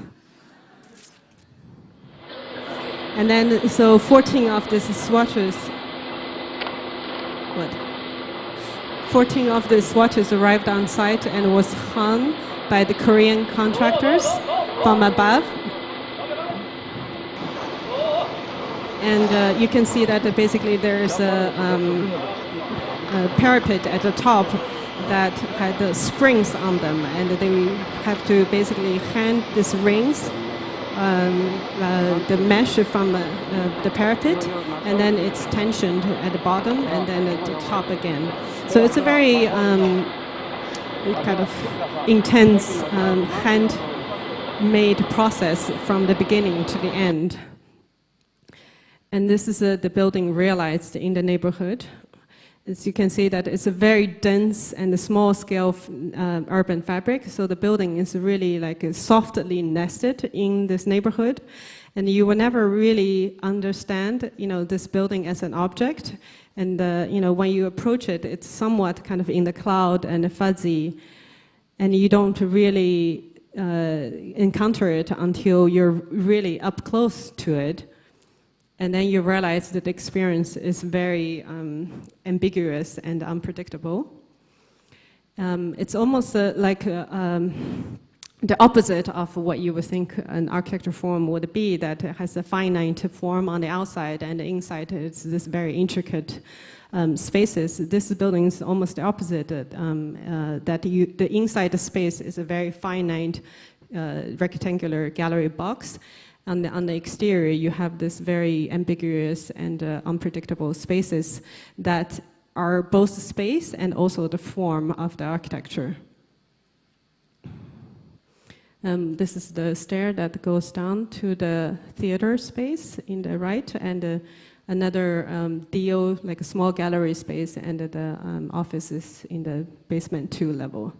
And then, so 14 of these swatches, 14 of the swatches arrived on site and was hung by the Korean contractors from above. And you can see that basically there is a parapet at the top that had the springs on them, and they have to basically hang these rings, the mesh from the parapet, and then it's tensioned at the bottom and then at the top again. So it's a very kind of intense hand-made process from the beginning to the end. And this is the building realized in the neighborhood. As you can see that it's a very dense and a small scale urban fabric. So the building is really like softly nested in this neighborhood. And you will never really understand, this building as an object. And, when you approach it, it's somewhat kind of in the cloud and fuzzy. And you don't really encounter it until you're really up close to it. And then you realize that the experience is very ambiguous and unpredictable. It's almost like the opposite of what you would think an architecture form would be, that it has a finite form on the outside, and the inside it's this very intricate spaces. This building is almost the opposite, that the inside the space is a very finite rectangular gallery box. On the exterior, you have this very ambiguous and unpredictable spaces that are both space and also the form of the architecture. This is the stair that goes down to the theater space in the right, and another DO, like a small gallery space, and the offices in the basement 2 level.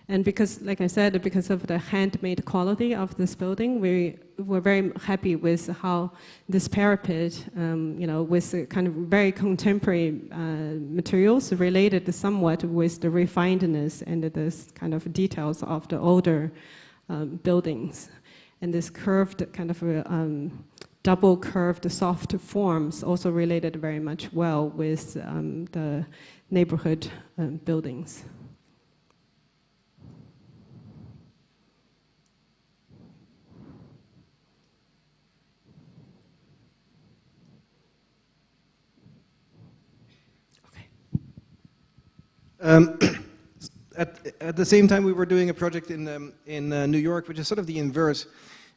And because, like I said, because of the handmade quality of this building, we were very happy with how this parapet, with kind of very contemporary materials related somewhat with the refinedness and this kind of details of the older buildings. And this curved kind of double curved soft forms also related very much well with the neighborhood buildings.
Um, at the same time, we were doing a project in New York, which is sort of the inverse.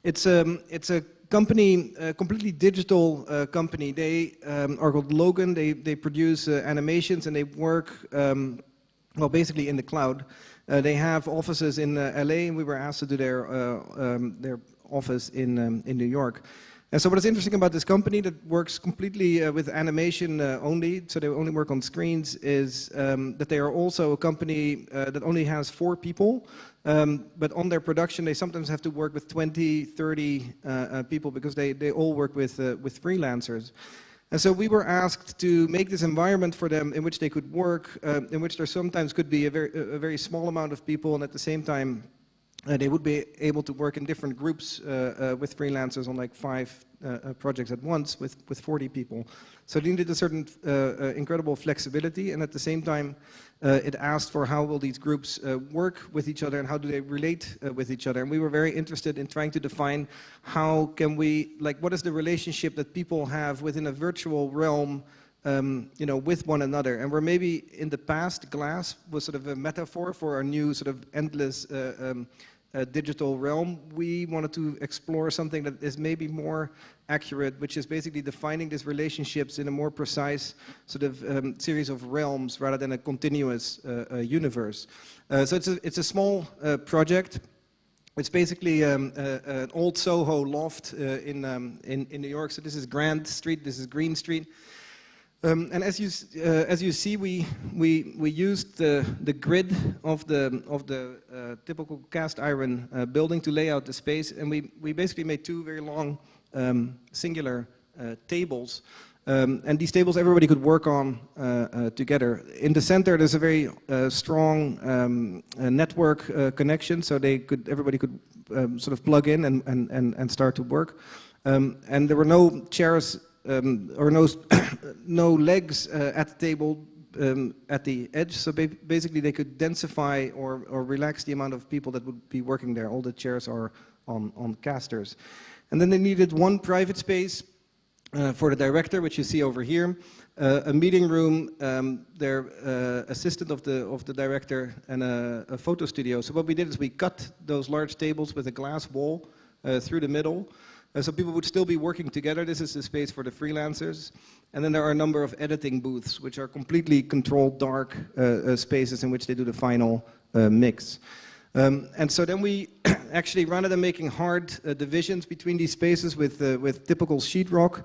It's a company, a completely digital company. They are called Logan. They produce animations, and they work, well, basically in the cloud. They have offices in LA, and we were asked to do their office in New York. And so what is interesting about this company that works completely with animation only, so they only work on screens, is that they are also a company that only has 4 people, but on their production they sometimes have to work with 20, 30 people because they all work with freelancers. And so we were asked to make this environment for them in which they could work, in which there sometimes could be a very small amount of people, and at the same time they would be able to work in different groups with freelancers on like 5 projects at once with 40 people. So they needed a certain incredible flexibility, and at the same time it asked for how will these groups work with each other and how do they relate with each other. And we were very interested in trying to define how can we, like, what is the relationship that people have within a virtual realm, you know, with one another. And where maybe in the past glass was sort of a metaphor for a new sort of endless digital realm, we wanted to explore something that is maybe more accurate, which is basically defining these relationships in a more precise sort of series of realms rather than a continuous universe. So it's a small project. It's basically an old Soho loft in New York. So this is Grand Street, this is Green Street. And as you see, we used the grid of the typical cast iron building to lay out the space, and we basically made 2 very long singular tables. And these tables everybody could work on together. In the center, there's a very strong network connection, so everybody could sort of plug in and start to work. And there were no chairs. Or no legs at the table at the edge, so basically they could densify or relax the amount of people that would be working there. All the chairs are on casters. And then they needed 1 private space for the director, which you see over here, a meeting room, their assistant of the director, and a photo studio. So what we did is we cut those large tables with a glass wall through the middle. So people would still be working together. This is the space for the freelancers. And then there are a number of editing booths, which are completely controlled dark spaces in which they do the final mix. And so then we actually, rather than making hard divisions between these spaces with typical sheetrock,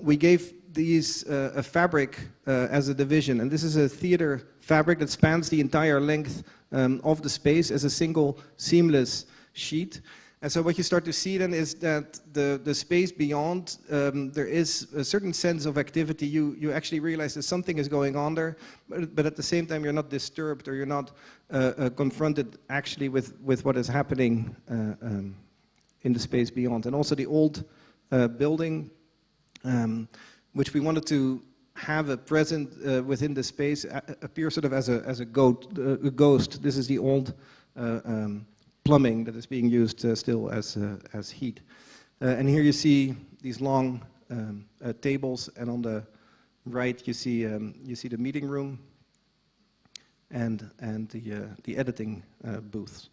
we gave these a fabric as a division. And this is a theater fabric that spans the entire length of the space as a single seamless sheet. And so what you start to see then is that the space beyond, there is a certain sense of activity. You actually realize that something is going on there, but at the same time you're not disturbed or you're not confronted actually with what is happening in the space beyond. And also the old building, which we wanted to have a present within the space, appear sort of as a ghost. This is the old plumbing that is being used still as heat. And here you see these long tables, and on the right you see the meeting room and the editing booths.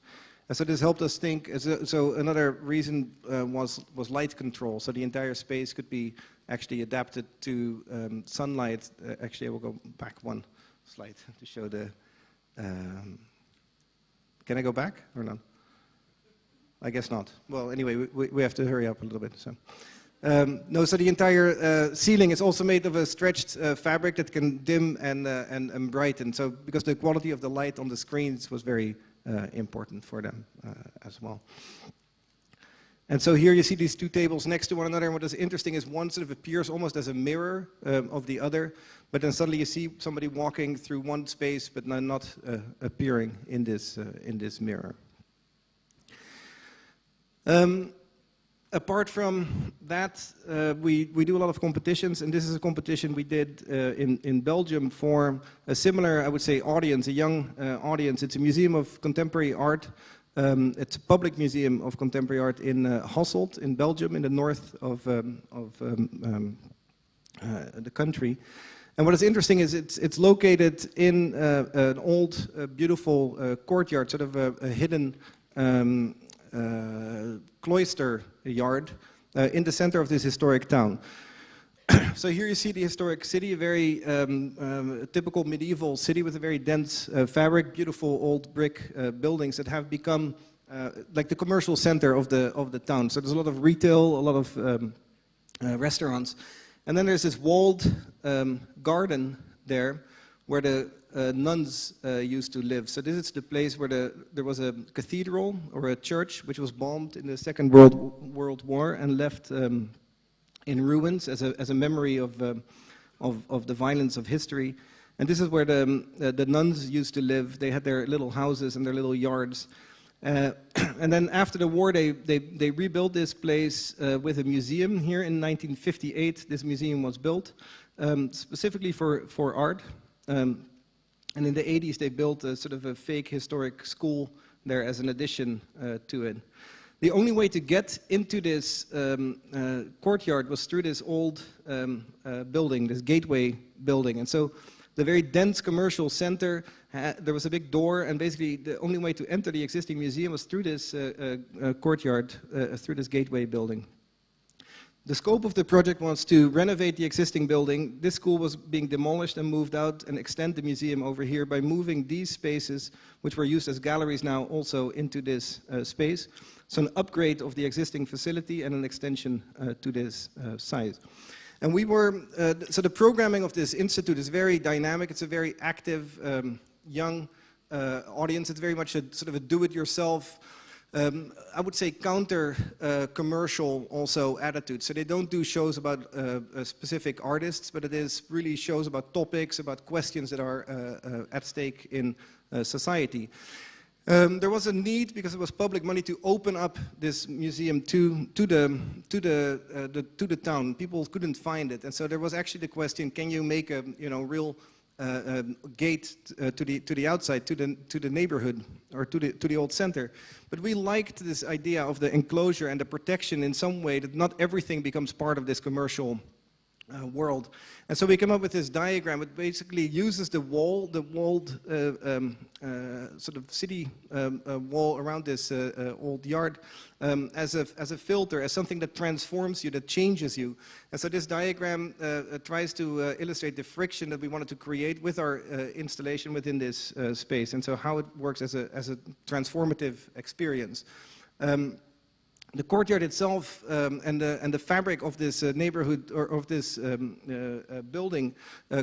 And so this helped us think. So another reason was light control. So the entire space could be actually adapted to sunlight. Actually, I will go back 1 slide to show the. Can I go back or not? I guess not. Well, anyway, we have to hurry up a little bit. So, no. So the entire ceiling is also made of a stretched fabric that can dim and brighten. So because the quality of the light on the screens was very important for them as well. And so here you see these 2 tables next to one another. And what is interesting is one sort of appears almost as a mirror of the other, but then suddenly you see somebody walking through one space, but not appearing in this mirror. Apart from that, we do a lot of competitions, and this is a competition we did in Belgium for a similar, I would say, audience, a young audience. It's a museum of contemporary art. It's a public museum of contemporary art in Hasselt in Belgium, in the north of the country. And what is interesting is it's located in an old, beautiful courtyard, sort of a hidden cloister yard in the center of this historic town. So here you see the historic city, a very typical medieval city with a very dense fabric, beautiful old brick buildings that have become like the commercial center of the town. So there's a lot of retail, a lot of restaurants. And then there's this walled garden there where the nuns used to live. So this is the place where there was a cathedral or a church which was bombed in the Second World War and left in ruins as a memory of the violence of history. And this is where the nuns used to live. They had their little houses and their little yards. And then after the war, they rebuilt this place with a museum. Here in 1958, this museum was built specifically for art. And in the 80s, they built a sort of a fake historic school there as an addition to it. The only way to get into this courtyard was through this old building, this gateway building. And so the very dense commercial center, there was a big door, and basically the only way to enter the existing museum was through this courtyard, through this gateway building. The scope of the project was to renovate the existing building. This school was being demolished and moved out and extend the museum over here by moving these spaces, which were used as galleries now, also into this space. So an upgrade of the existing facility and an extension to this size. And we were, so the programming of this institute is very dynamic. It's a very active, young audience. It's very much a sort of a do-it-yourself, I would say counter-commercial also attitude. So they don't do shows about specific artists, but it is really shows about topics, about questions that are at stake in society. There was a need, because it was public money, to open up this museum to the town. People couldn't find it, and so there was actually the question: can you make a real gate to the outside, to the neighborhood, or to the old center? But we liked this idea of the enclosure and the protection in some way, that not everything becomes part of this commercial world. And so we came up with this diagram. It basically uses the walled sort of city wall around this old yard as a filter, as something that transforms you, that changes you. And so this diagram tries to illustrate the friction that we wanted to create with our installation within this space, and so how it works as a transformative experience. The courtyard itself and the fabric of this neighborhood, or of this building,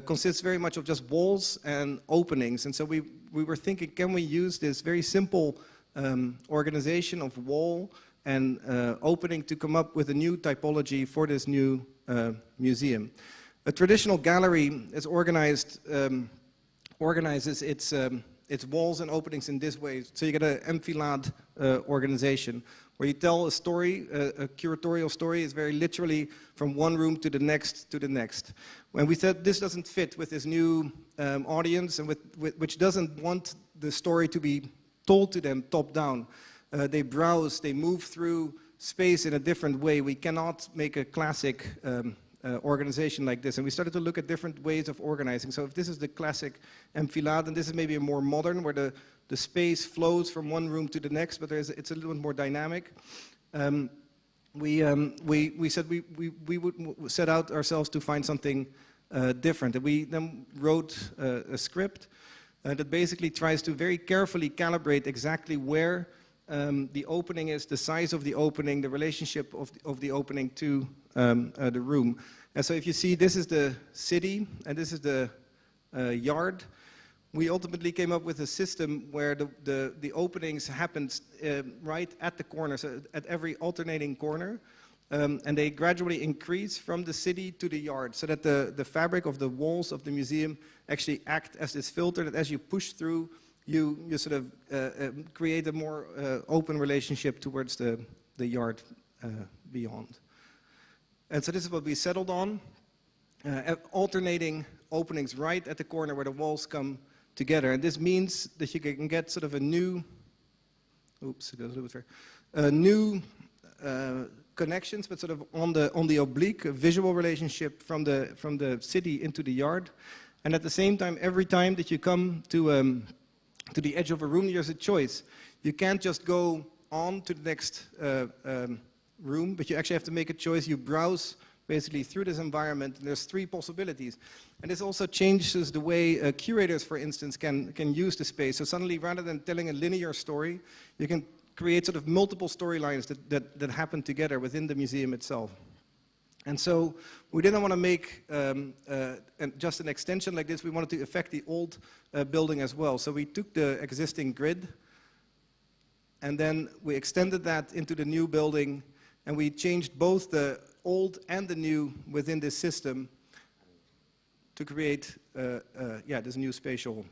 consists very much of just walls and openings. And so we were thinking, can we use this very simple organization of wall and opening to come up with a new typology for this new museum? A traditional gallery is organizes its walls and openings in this way. So you get an enfilade organization, where you tell a story, a curatorial story is very literally from one room to the next to the next. When we said this doesn't fit with this new audience, and which doesn't want the story to be told to them top down, they browse, they move through space in a different way. We cannot make a classic organization like this, and we started to look at different ways of organizing. So if this is the classic enfilade, and this is maybe a more modern, where the space flows from one room to the next, but it's a little bit more dynamic. We said we would set out ourselves to find something different, and we then wrote a script that basically tries to very carefully calibrate exactly where the opening is, the size of the opening, the relationship of the opening to the room. And so if you see, this is the city and this is the yard. We ultimately came up with a system where the openings happened right at the corner, so at every alternating corner, and they gradually increase from the city to the yard, so that the fabric of the walls of the museum actually act as this filter, that as you push through, you sort of create a more open relationship towards the yard beyond. And so this is what we settled on, alternating openings right at the corner where the walls come together. And this means that you can get sort of a new, oops, it goes a little bit fair, a new connections, but sort of on the oblique, a visual relationship from the city into the yard. And at the same time, every time that you come to the edge of a room, there's a choice. You can't just go on to the next room, but you actually have to make a choice. You browse basically through this environment, and there's 3 possibilities. And this also changes the way curators, for instance, can use the space. So suddenly, rather than telling a linear story, you can create sort of multiple storylines that happen together within the museum itself. And so we didn't want to make just an extension like this. We wanted to affect the old building as well. So we took the existing grid, and then we extended that into the new building, and we changed both the old and the new within this system to create this new spatial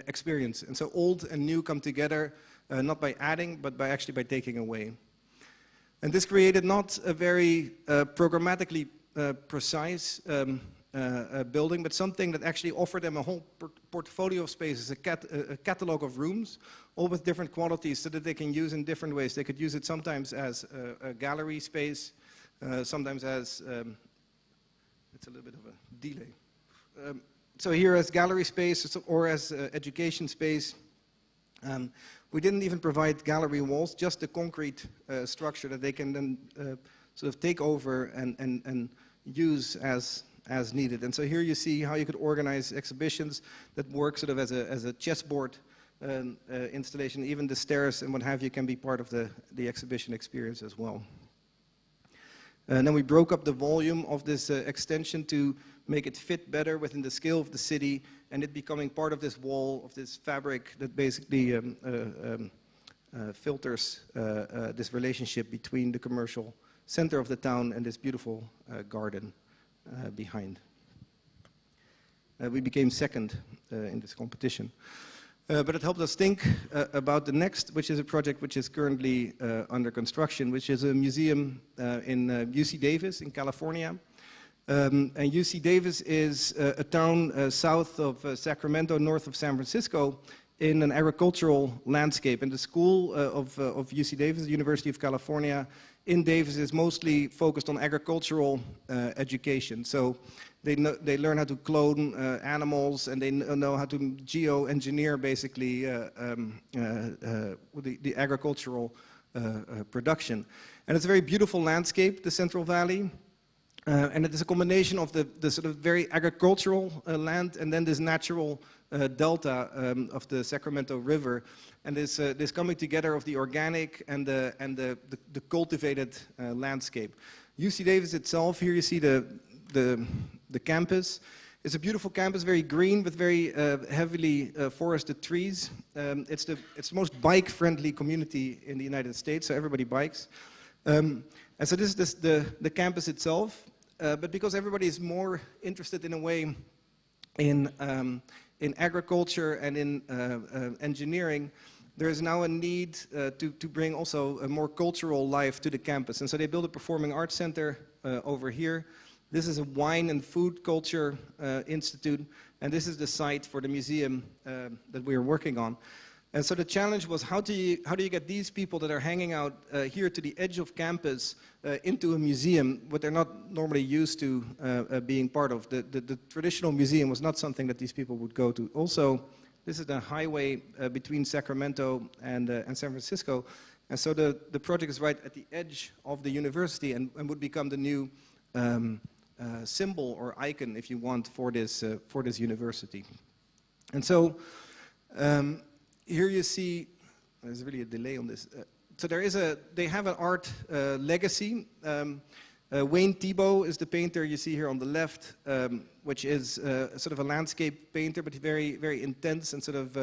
experience. And so old and new come together, not by adding, but by taking away. And this created not a very programmatically precise building, but something that actually offered them a whole portfolio of spaces, a catalog of rooms, all with different qualities so that they can use in different ways. They could use it sometimes as a gallery space, sometimes as, it's a little bit of a delay. So here as gallery space or as education space. We didn't even provide gallery walls, just a concrete structure that they can then sort of take over and use as needed. And so here you see how you could organize exhibitions that work sort of as a chessboard installation. Even the stairs and what have you can be part of the exhibition experience as well. And then we broke up the volume of this extension to make it fit better within the scale of the city, and it becoming part of this wall, of this fabric that basically filters this relationship between the commercial center of the town and this beautiful garden behind. We became second in this competition. But it helped us think about the next, which is a project which is currently under construction, which is a museum in UC Davis in California. And UC Davis is a town south of Sacramento, north of San Francisco, in an agricultural landscape. And the school of UC Davis, the University of California in Davis, is mostly focused on agricultural education. So they learn how to clone animals, and they know how to geo-engineer basically the agricultural production. And it's a very beautiful landscape, the Central Valley. And it is a combination of the sort of very agricultural land and then this natural delta of the Sacramento River, and this coming together of the organic and the cultivated landscape. UC Davis itself, here you see the campus. It's a beautiful campus, very green with very heavily forested trees. It's the most bike-friendly community in the United States, so everybody bikes. And so this is the campus itself, but because everybody is more interested in a way in agriculture and in engineering, there is now a need to bring also a more cultural life to the campus. And so they built a performing arts center over here. This is a wine and food culture institute, and this is the site for the museum that we are working on. And so the challenge was, how do you get these people that are hanging out here to the edge of campus into a museum, what they're not normally used to being part of. The traditional museum was not something that these people would go to. Also, this is the highway between Sacramento and San Francisco, and so the project is right at the edge of the university and would become the new symbol or icon, if you want, for this university. And so here you see, there's really a delay on this. So they have an art legacy. Wayne Thiebaud is the painter you see here on the left, which is sort of a landscape painter, but very, very intense and sort of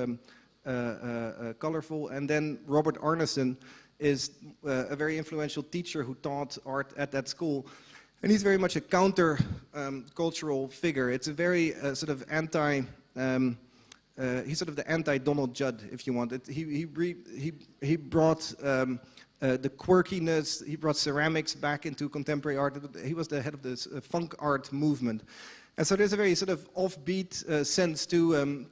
colorful. And then Robert Arneson is a very influential teacher who taught art at that school. And he's very much a counter-cultural figure. It's a very sort of he's sort of the anti-Donald Judd, if you want. He brought the quirkiness, he brought ceramics back into contemporary art. He was the head of this funk art movement. And so there's a very sort of offbeat sense to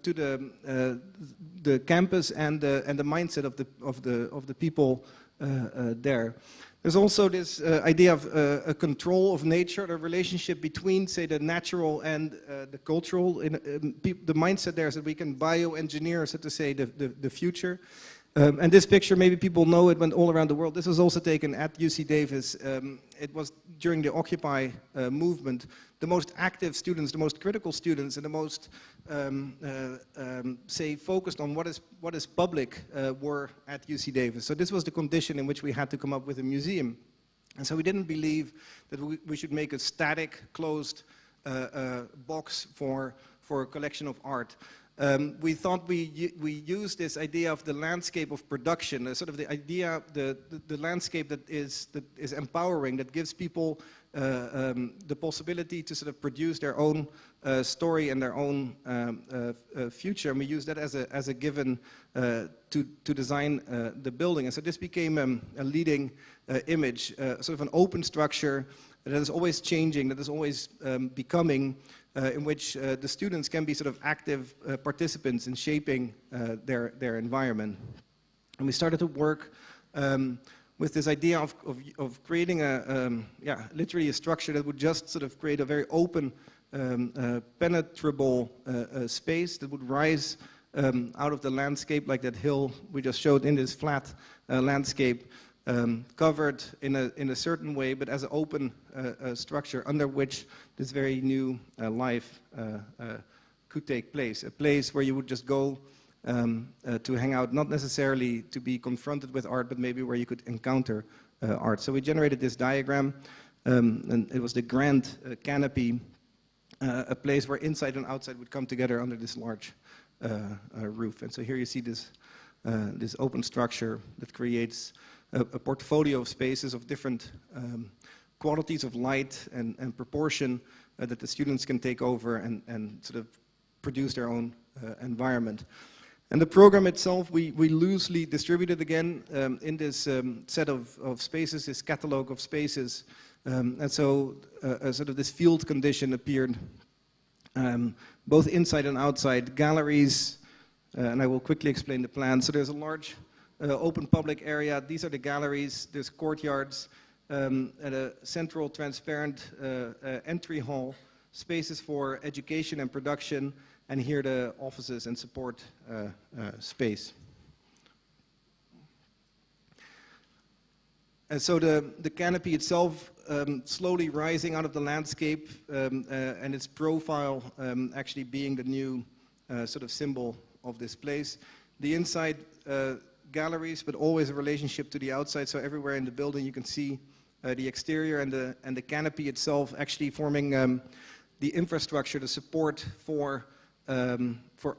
the campus and the mindset of the people there. There's also this idea of a control of nature, the relationship between, say, the natural and the cultural. The mindset there is that we can bioengineer, so to say, the future. And this picture, maybe people know it, went all around the world. This was also taken at UC Davis. It was during the Occupy movement. The most active students, the most critical students, and the most, say, focused on what is public were at UC Davis. So this was the condition in which we had to come up with a museum. And so we didn't believe that we should make a static, closed box for a collection of art. We thought we used this idea of the landscape of production, sort of the idea, the landscape that is empowering, that gives people the possibility to sort of produce their own story and their own future. And we use that as a given to design the building. And so this became a leading image, sort of an open structure that is always changing, that is always becoming, in which the students can be sort of active participants in shaping their environment. And we started to work with this idea of creating literally a structure that would just sort of create a very open, penetrable space that would rise out of the landscape, like that hill we just showed in this flat landscape, covered in a certain way, but as an open structure under which this very new life could take place. A place where you would just go to hang out, not necessarily to be confronted with art, but maybe where you could encounter art. So we generated this diagram, and it was the grand canopy, a place where inside and outside would come together under this large roof. And so here you see this open structure that creates a portfolio of spaces of different qualities of light and proportion that the students can take over and sort of produce their own environment. And the program itself, we loosely distributed again in this set of spaces, this catalog of spaces. And so sort of this field condition appeared both inside and outside, galleries, and I will quickly explain the plan. So there's a large open public area. These are the galleries. There's courtyards and a central transparent entry hall, spaces for education and production, and here the offices and support space. And so the canopy itself slowly rising out of the landscape and its profile actually being the new sort of symbol of this place. The inside galleries, but always a relationship to the outside. So everywhere in the building you can see the exterior and the canopy itself actually forming the infrastructure, the support for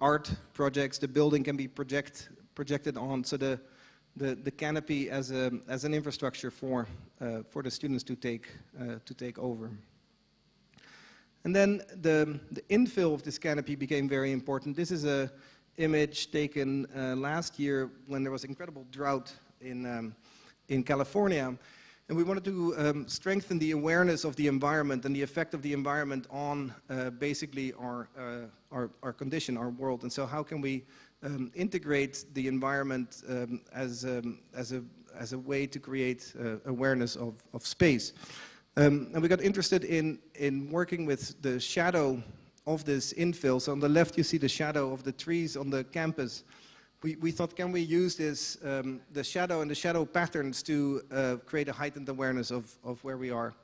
art projects. The building can be projected on. So the canopy as an infrastructure for the students to take over. And then the infill of this canopy became very important. This is a image taken last year when there was incredible drought in California, and we wanted to strengthen the awareness of the environment and the effect of the environment on basically our condition, our world. And so how can we integrate the environment as a way to create awareness of space? And we got interested in working with the shadow of this infill. So on the left you see the shadow of the trees on the campus. We thought, can we use this, the shadow and the shadow patterns to create a heightened awareness of where we are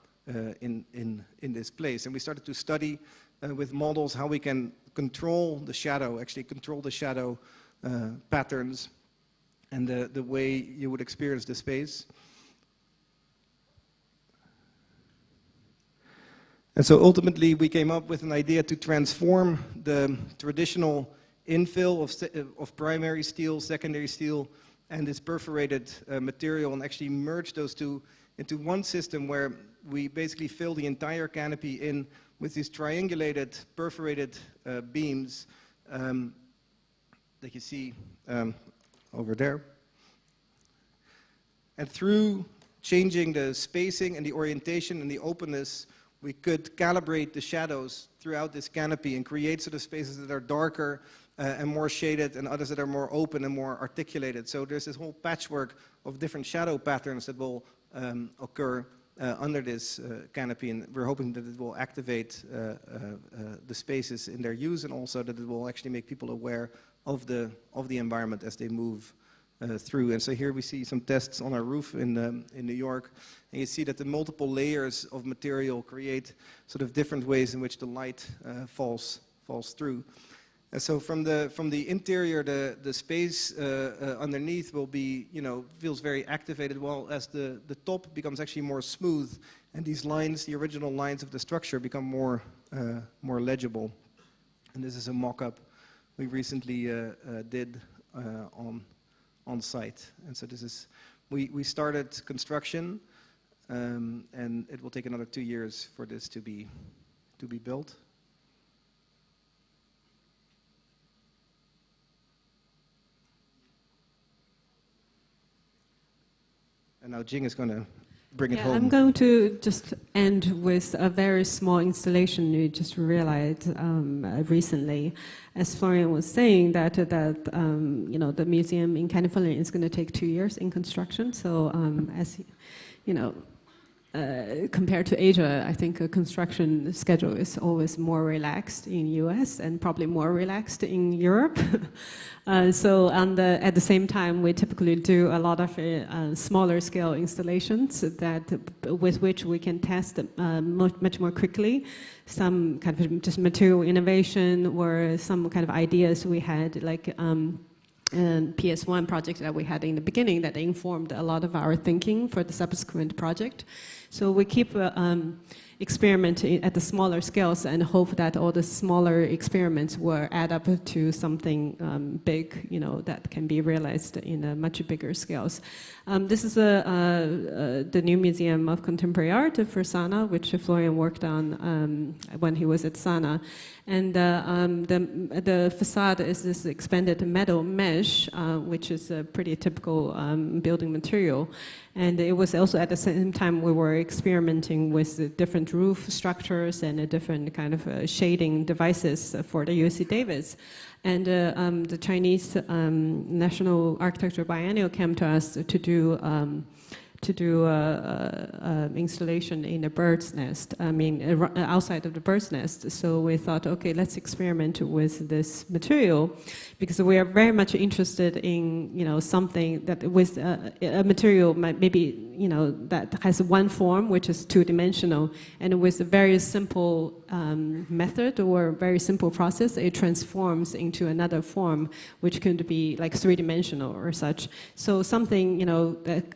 in this place. And we started to study with models how we can control the shadow, actually control the shadow patterns and the way you would experience the space. And so ultimately we came up with an idea to transform the traditional infill of primary steel, secondary steel, and this perforated material, and actually merge those two into one system where we basically fill the entire canopy in with these triangulated, perforated beams that you see over there. And through changing the spacing and the orientation and the openness, we could calibrate the shadows throughout this canopy and create sort of spaces that are darker and more shaded, and others that are more open and more articulated. So there's this whole patchwork of different shadow patterns that will occur under this canopy, and we're hoping that it will activate the spaces in their use, and also that it will actually make people aware of the environment as they move through. And so here we see some tests on our roof in New York, and you see that the multiple layers of material create sort of different ways in which the light falls through. And so from the interior, the space underneath will be, feels very activated, while as the top becomes actually more smooth, and these lines, the original lines of the structure, become more legible. And this is a mock-up we recently did on site. And so this is, we started construction, and it will take another 2 years for this to be built. And now Jing is going to bring it home.
I'm going to just end with a very small installation we just realized recently. As Florian was saying, that the museum in California is going to take 2 years in construction. So as you know, compared to Asia, I think a construction schedule is always more relaxed in US and probably more relaxed in Europe. So at the same time, we typically do a lot of smaller scale installations with which we can test much more quickly some kind of just material innovation or some kind of ideas we had, like PS1 project that we had in the beginning that informed a lot of our thinking for the subsequent project. So we keep experimenting at the smaller scales and hope that all the smaller experiments will add up to something big, that can be realized in a much bigger scales. This is the new Museum of Contemporary Art for SANA, which Florian worked on when he was at SANA. And the facade is this expanded metal mesh, which is a pretty typical building material. And it was also at the same time we were experimenting with different roof structures and different kind of shading devices for the UC Davis. And the Chinese National Architecture Biennial came to us to do installation in a bird's nest, outside of the bird's nest. So we thought, okay, let's experiment with this material, because we are very much interested in, something that with a material maybe, that has one form, which is two-dimensional, and with a very simple method or very simple process, it transforms into another form, which could be like three-dimensional or such. So something,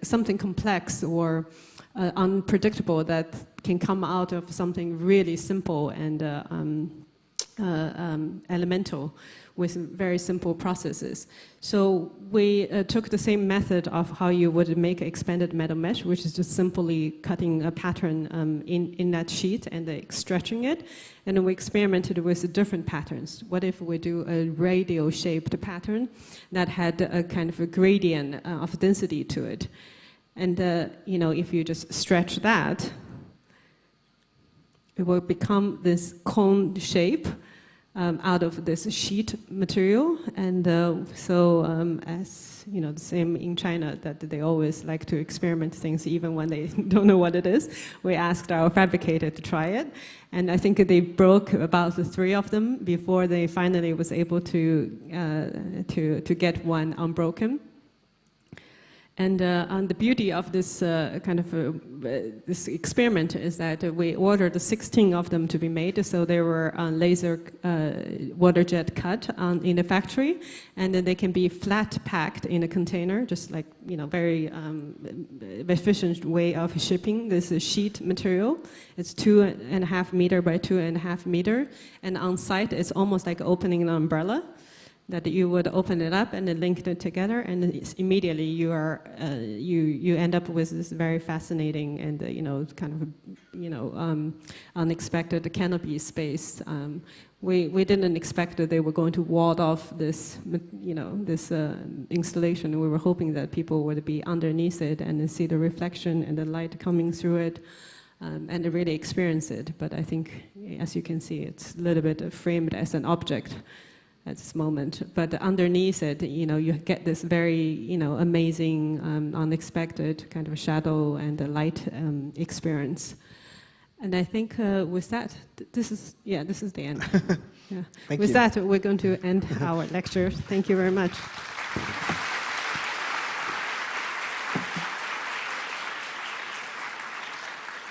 something complex or unpredictable that can come out of something really simple and elemental with very simple processes. So we took the same method of how you would make an expanded metal mesh, which is just simply cutting a pattern in that sheet and stretching it. And then we experimented with different patterns. What if we do a radial-shaped pattern that had a kind of a gradient of density to it? And if you just stretch that, it will become this cone shape out of this sheet material. And as the same in China, that they always like to experiment things even when they don't know what it is. We asked our fabricator to try it, and I think they broke about 3 of them before they finally was able to get one unbroken. And the beauty of this this experiment is that we ordered 16 of them to be made, so they were laser water jet cut in the factory, and then they can be flat packed in a container, just like very efficient way of shipping this sheet material. It's 2.5 meter by 2.5 meter, and on site it's almost like opening an umbrella, that you would open it up and then link it together, and immediately you are you end up with this very fascinating and unexpected canopy space. We didn't expect that they were going to ward off this this installation. We were hoping that people would be underneath it and see the reflection and the light coming through it. And really experience it. But I think, as you can see, it's a little bit framed as an object. at this moment. But underneath it, you get this very, amazing, unexpected kind of shadow and a light experience. And I think with that, this is the end. Yeah. With that, we're going to end our lecture. Thank you very much.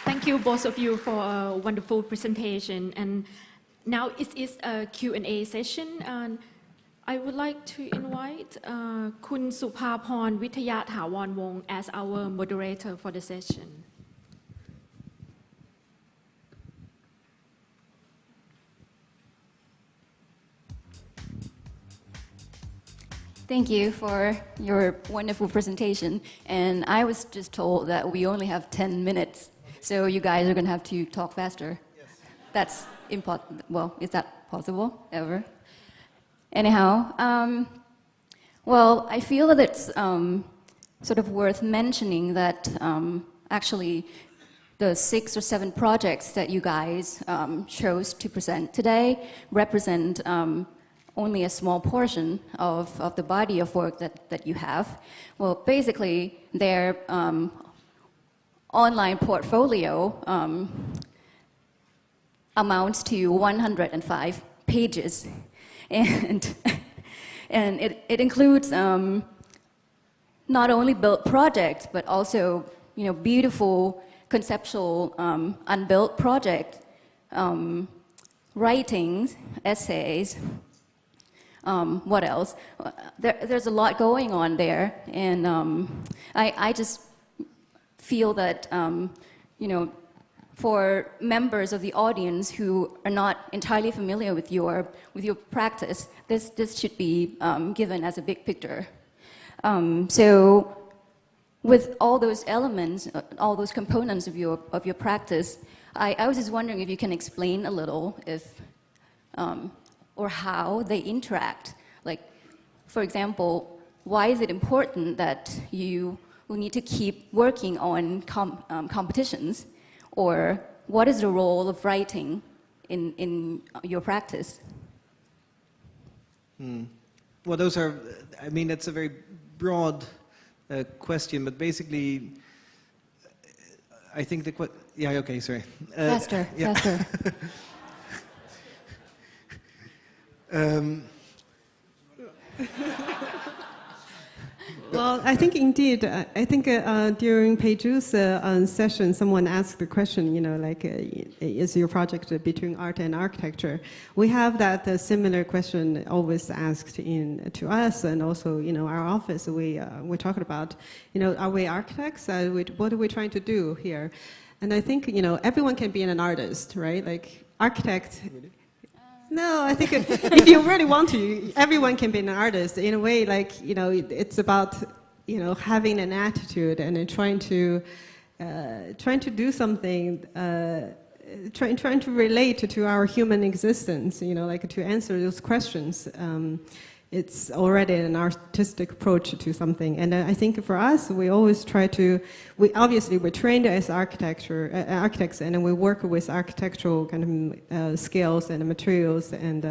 Thank you, both of you, for a wonderful presentation. And now it is a Q&A session. And I would like to invite Kun Supaporn Witaya Thawan Wong as our moderator for the session.
Thank you for your wonderful presentation. And I was just told that we only have 10 minutes, so you guys are going to have to talk faster. Yes. That's important. Well, is that possible ever? Anyhow, well, I feel that it's sort of worth mentioning that actually the 6 or 7 projects that you guys chose to present today represent only a small portion of the body of work that you have. Well, basically, their online portfolio amounts to 105 pages. And it includes not only built projects, but also beautiful conceptual unbuilt project writings, essays. What else? There's a lot going on there, and I just feel that for members of the audience who are not entirely familiar with your practice, this should be given as a big picture. So, with all those elements, all those components of your practice, I was just wondering if you can explain a little if. Or how they interact. Like, for example, why is it important that you will need to keep working on competitions? Or what is the role of writing in your practice?
Well, those are, I mean, that's a very broad question, but basically, I think yeah, okay, sorry.
Faster,
yeah.
faster.
Well, I think indeed, I think during Peiju's session, someone asked the question, is your project between art and architecture? We have that similar question always asked to us, and also, our office, we talked about, are we architects? What are we trying to do here? And I think, everyone can be an artist, right? Like, architect... Really? No, I think if you really want to, everyone can be an artist. In a way, like, it's about, having an attitude and then trying to do something, trying to relate to our human existence, like to answer those questions. It's already an artistic approach to something. And I think for us, we always try to, we're trained as architects, and we work with architectural kind of skills and materials and,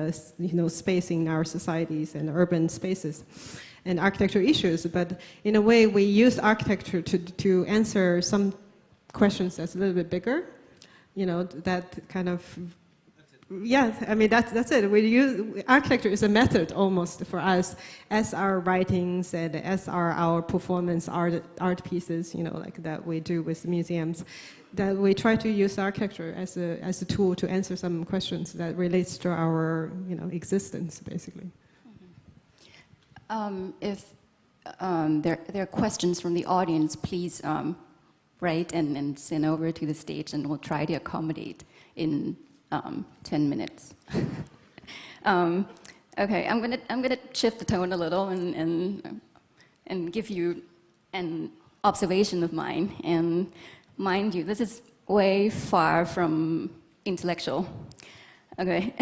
space in our societies and urban spaces and architectural issues. But in a way, we use architecture to answer some questions that's a little bit bigger, that kind of... Yeah, I mean, that's it. Architecture is a method almost for us as our writings and as our performance art pieces, like that we do with museums, that we try to use architecture as a tool to answer some questions that relates to our, existence, basically.
If there are questions from the audience, please write and send over to the stage, and we'll try to accommodate in 10 minutes. Okay, I'm gonna shift the tone a little and give you an observation of mine. And mind you, this is way far from intellectual. Okay,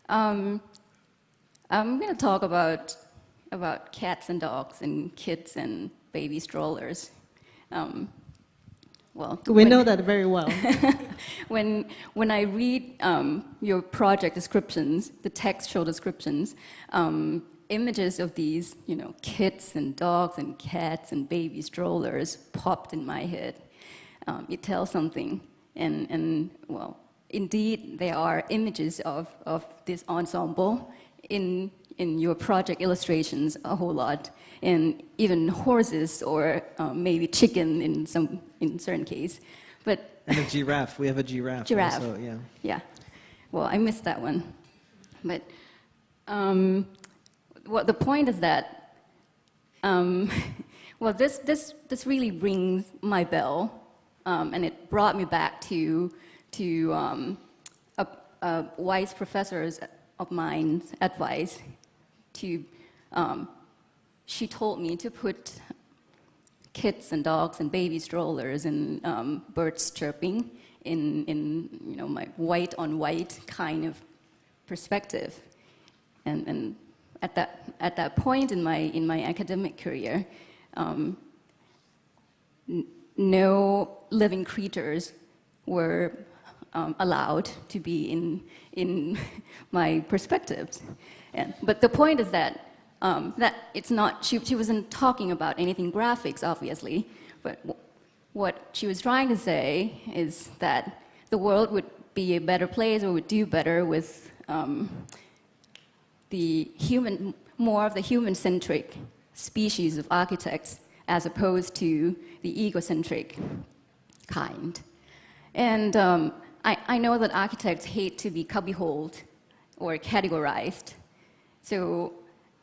I'm gonna talk about cats and dogs and kids and baby strollers. well,
We know that very well.
when I read your project descriptions, the textual descriptions, images of these, kids and dogs and cats and baby strollers popped in my head. It tells something, and well, indeed, there are images of this ensemble in your project illustrations a whole lot, and even horses or maybe chicken in certain case, but
And a giraffe. We have a giraffe.
giraffe.
Also, yeah.
Yeah. Well, I missed that one, but well, the point is that well, this really rings my bell, and it brought me back to a wise professor's of mine's advice. She told me to put kids and dogs and baby strollers and birds chirping in my white on white kind of perspective, and at that point in my academic career, no living creatures were allowed to be in my perspectives. But the point is that it's not, she wasn't talking about anything graphics, obviously, but what she was trying to say is that the world would be a better place, or would do better with more of the human-centric species of architects, as opposed to the egocentric kind. And I know that architects hate to be cubbyholed or categorized. So,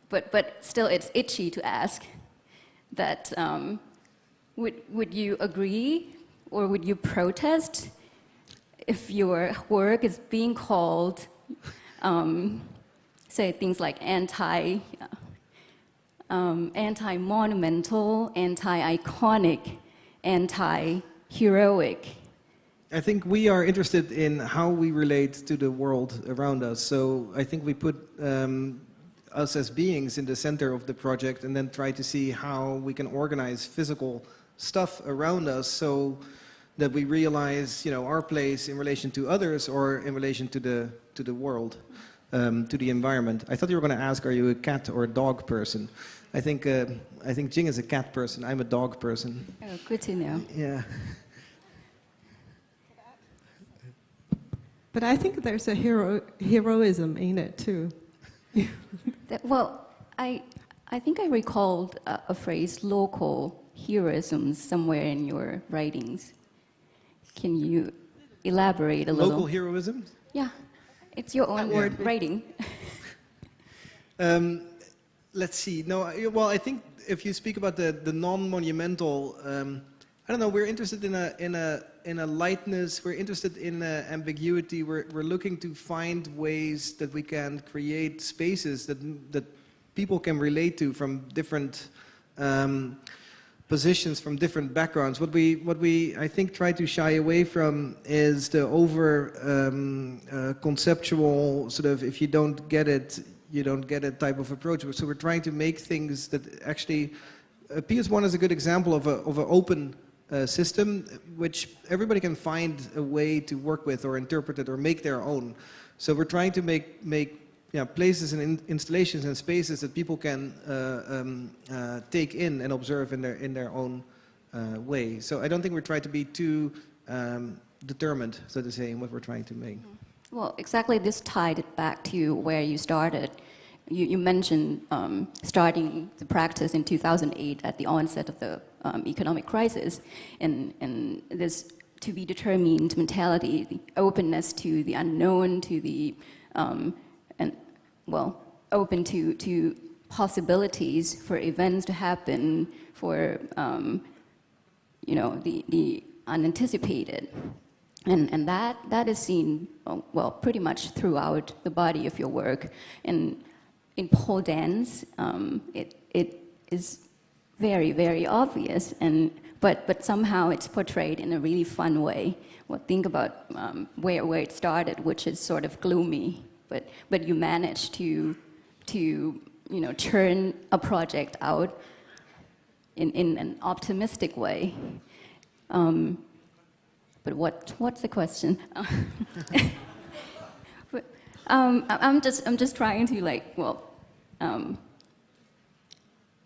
but still, it's itchy to ask that. Would you agree, or would you protest if your work is being called, say things like anti-monumental, anti-iconic, anti-heroic?
I think we are interested in how we relate to the world around us. So I think we put us as beings in the center of the project, and then try to see how we can organize physical stuff around us so that we realize, our place in relation to others, or in relation to the world, to the environment. I thought you were going to ask, are you a cat or a dog person? I think Jing is a cat person. I'm a dog person.
Oh, good to know.
Yeah.
But I think there's a heroism in it too.
Well, I think I recalled a phrase, local heroism, somewhere in your writings. Can you elaborate a little?
Local heroism?
Yeah, it's your own word writing.
Let's see. No, well, I think if you speak about the non-monumental, I don't know. We're interested in a lightness. We're interested in ambiguity. We're looking to find ways that we can create spaces that people can relate to from different positions, from different backgrounds. What we I think try to shy away from is the over conceptual sort of, if you don't get it, you don't get it type of approach. So we're trying to make things that actually, PS1 is a good example of an open system, which everybody can find a way to work with or interpret it or make their own. So we're trying to make places and installations and spaces that people can take in and observe in their own way. So I don't think we're trying to be too determined, so to say, in what we're trying to make.
Well, exactly, this tied it back to where you started. You mentioned starting the practice in 2008 at the onset of the economic crisis, and this to be determined mentality, the openness to the unknown, to the open to possibilities for events to happen, for the unanticipated. And that is seen, pretty much throughout the body of your work. And in pole dance, it is very, very obvious, but somehow it's portrayed in a really fun way. Well, think about where it started, which is sort of gloomy, but you managed to churn a project out in an optimistic way. But what's the question? But, I'm just trying to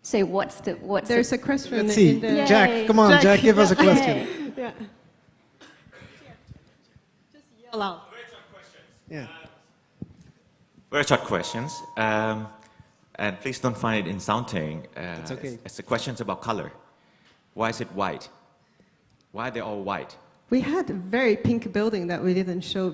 say what's
There's a question.
Let's see.
In the
Jack, come on, Jack, give us a question.
Yeah. Just yell out.
Very short questions.
Yeah.
Very short questions. And please don't find it insulting.
It's okay.
It's the questions about color. Why is it white? Why are they all white?
We had a very pink building that we didn't show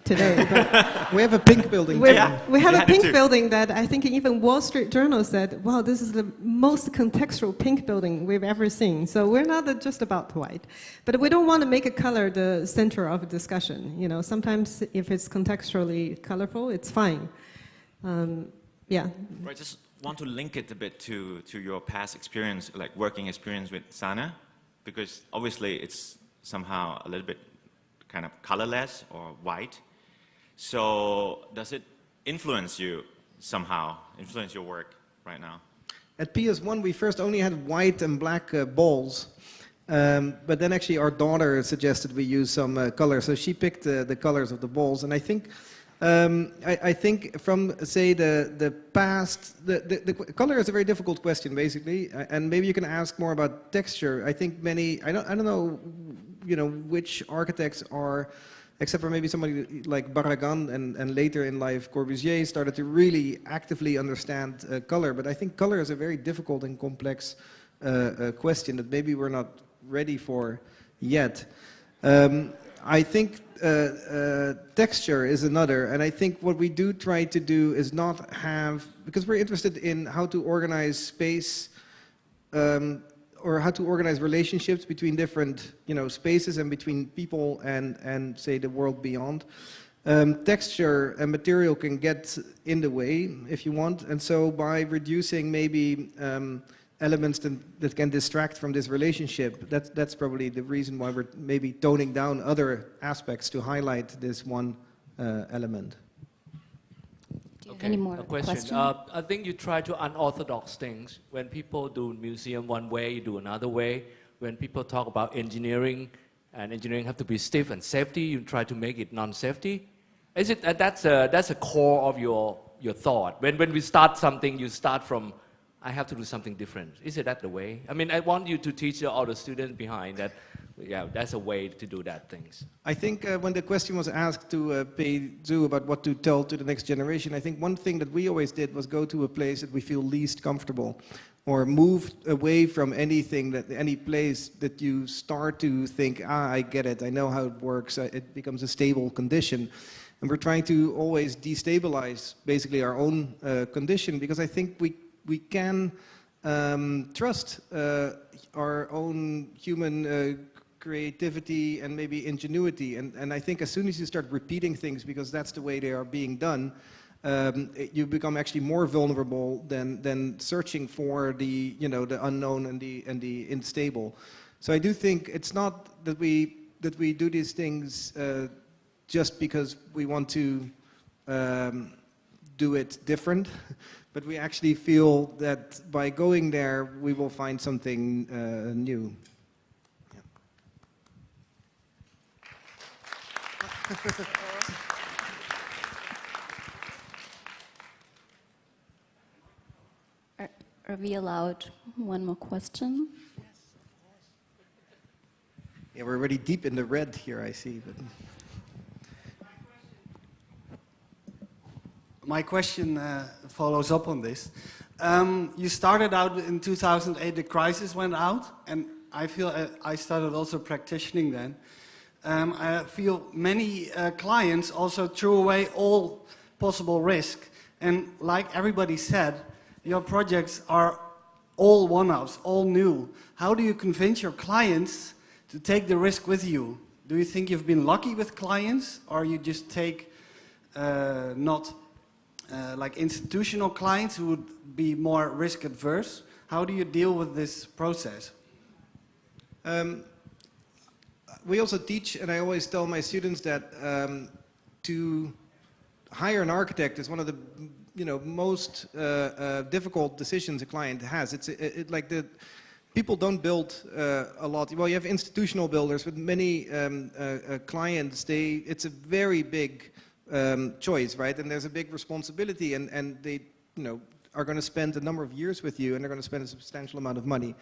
today. But
We have a pink building.
we
too.
we have
You
a
had it
pink
too.
building that I think even Wall Street Journal said, wow, this is the most contextual pink building we've ever seen. So we're not just about white. But we don't want to make a color the center of a discussion. You know, sometimes if it's contextually colorful, it's fine. Yeah.
I just want to link it a bit to your past experience, like working experience with Sana, because obviously it's somehow a little bit kind of colorless or white. So does it influence you somehow, influence your work right now?
At PS1, we first only had white and black balls. But then actually our daughter suggested we use some color. So she picked the colors of the balls. And I think I think from, say, the past, the color is a very difficult question, basically, and maybe you can ask more about texture. I think many, I don't know, you know, which architects are, except for maybe somebody like Barragan and later in life Corbusier, started to really actively understand color. But I think color is a very difficult and complex question that maybe we're not ready for yet. I think texture is another, and I think what we do try to do is not have, because we're interested in how to organize space or how to organize relationships between different, you know, spaces and between people and say the world beyond. Texture and material can get in the way if you want, and so by reducing maybe elements that can distract from this relationship, that's probably the reason why we're maybe toning down other aspects to highlight this one element.
Okay. Any more questions?
I think you try to unorthodox things. When people do museum one way, you do another way. When people talk about engineering, and engineering have to be stiff and safety, you try to make it non-safety. Is it that's a core of your thought? When we start something, you start from, I have to do something different. Is it that the way? I mean, I want you to teach all the students behind that, yeah, that's a way to do that things.
I think when the question was asked to Pei Zhu about what to tell to the next generation, I think one thing that we always did was go to a place that we feel least comfortable, or move away from anything, any place that you start to think, I get it, I know how it works, it becomes a stable condition. And we're trying to always destabilize basically our own condition, because I think we can trust our own human creativity and maybe ingenuity. And I think as soon as you start repeating things because that's the way they are being done, you become actually more vulnerable than searching for the, you know, the unknown and the unstable. So I do think it's not that we do these things just because we want to do it different, but we actually feel that by going there we will find something new. Yeah.
Are we allowed one more question?
Yeah, we're already deep in the red here, I see. But
my question follows up on this. You started out in 2008, the crisis went out, and I feel I started also practicing then. I feel many clients also threw away all possible risk. And like everybody said, your projects are all one-offs, all new. How do you convince your clients to take the risk with you? Do you think you've been lucky with clients, or you just take not like institutional clients who would be more risk adverse? How do you deal with this process?
We also teach, and I always tell my students that to hire an architect is one of the most difficult decisions a client has. It's like people don't build a lot. Well, you have institutional builders, but many clients, it's a very big choice, right? And there's a big responsibility, and they, are going to spend a number of years with you, and they're going to spend a substantial amount of money.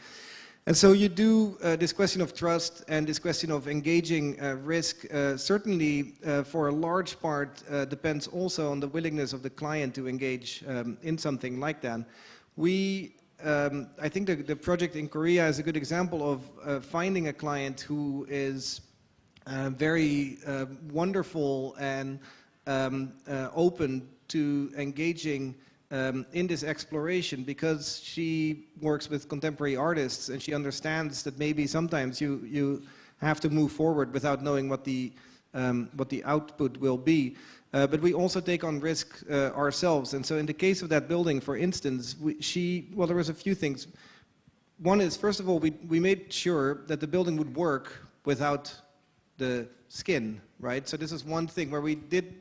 And so you do this question of trust and this question of engaging risk, certainly for a large part depends also on the willingness of the client to engage in something like that. I think the project in Korea is a good example of finding a client who is very wonderful and open to engaging in this exploration, because she works with contemporary artists and she understands that maybe sometimes you have to move forward without knowing what the output will be. But we also take on risk ourselves. And so in the case of that building, for instance, well, there was a few things. One is, first of all, we made sure that the building would work without the skin, right? So this is one thing where we did,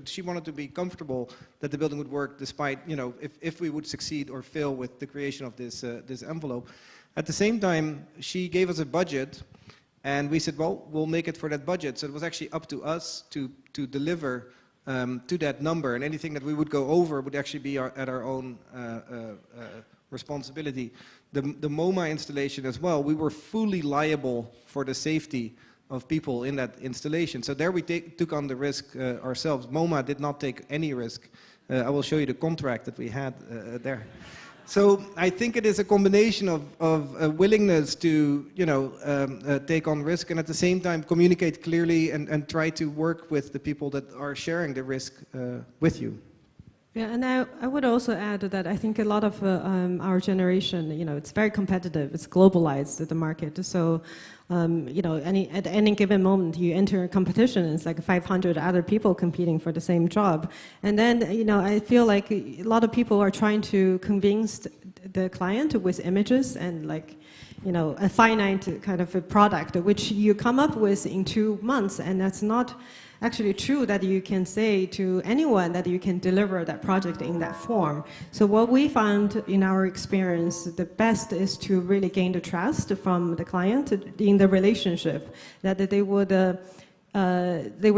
she wanted to be comfortable that the building would work despite, if we would succeed or fail with the creation of this envelope. At the same time, she gave us a budget, and we said, well, we'll make it for that budget. So it was actually up to us to deliver to that number, and anything that we would go over would actually be at our own responsibility. The MoMA installation as well, we were fully liable for the safety of people in that installation. So there we took on the risk ourselves. MoMA did not take any risk. I will show you the contract that we had there. So I think it is a combination of a willingness to, take on risk, and at the same time communicate clearly and try to work with the people that are sharing the risk with you.
Yeah, and I would also add that I think a lot of our generation, it's very competitive, it's globalized, the market. So, at any given moment you enter a competition, it's like 500 other people competing for the same job. And then, I feel like a lot of people are trying to convince the client with images and a finite kind of a product, which you come up with in 2 months, and that's not actually true that you can say to anyone that you can deliver that project in that form. So what we found in our experience, the best is to really gain the trust from the client in the relationship, that they would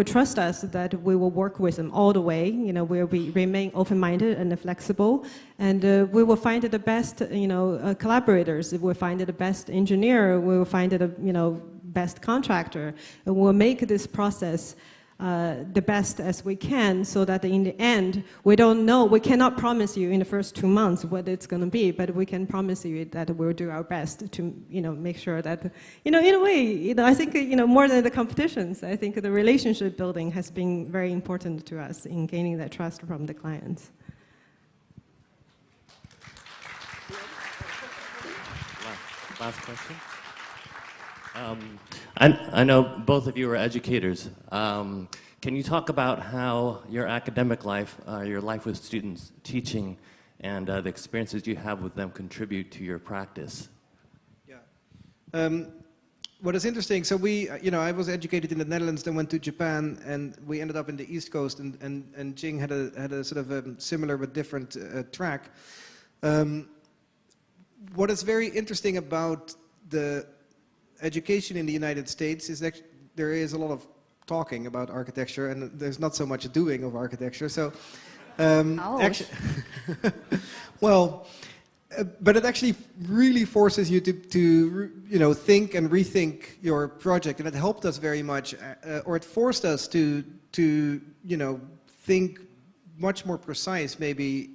trust us, that we will work with them all the way, where we remain open-minded and flexible, and we will find the best, collaborators, we will find the best engineer, we will find the, best contractor, and we'll make this process the best as we can, so that in the end, we don't know, we cannot promise you in the first 2 months what it's going to be, but we can promise you that we'll do our best to, make sure that, in a way, I think, more than the competitions, I think the relationship building has been very important to us in gaining that trust from the clients.
Last question. I know both of you are educators. Can you talk about how your academic life, your life with students, teaching, and the experiences you have with them contribute to your practice?
Yeah. What is interesting, so I was educated in the Netherlands, then went to Japan, and we ended up in the East Coast, and Jing had a sort of a similar but different track. What is very interesting about the education in the United States is that there is a lot of talking about architecture, and there's not so much doing of architecture. So, actually, well, but it actually really forces you to think and rethink your project, and it helped us very much, or it forced us to think much more precise, maybe,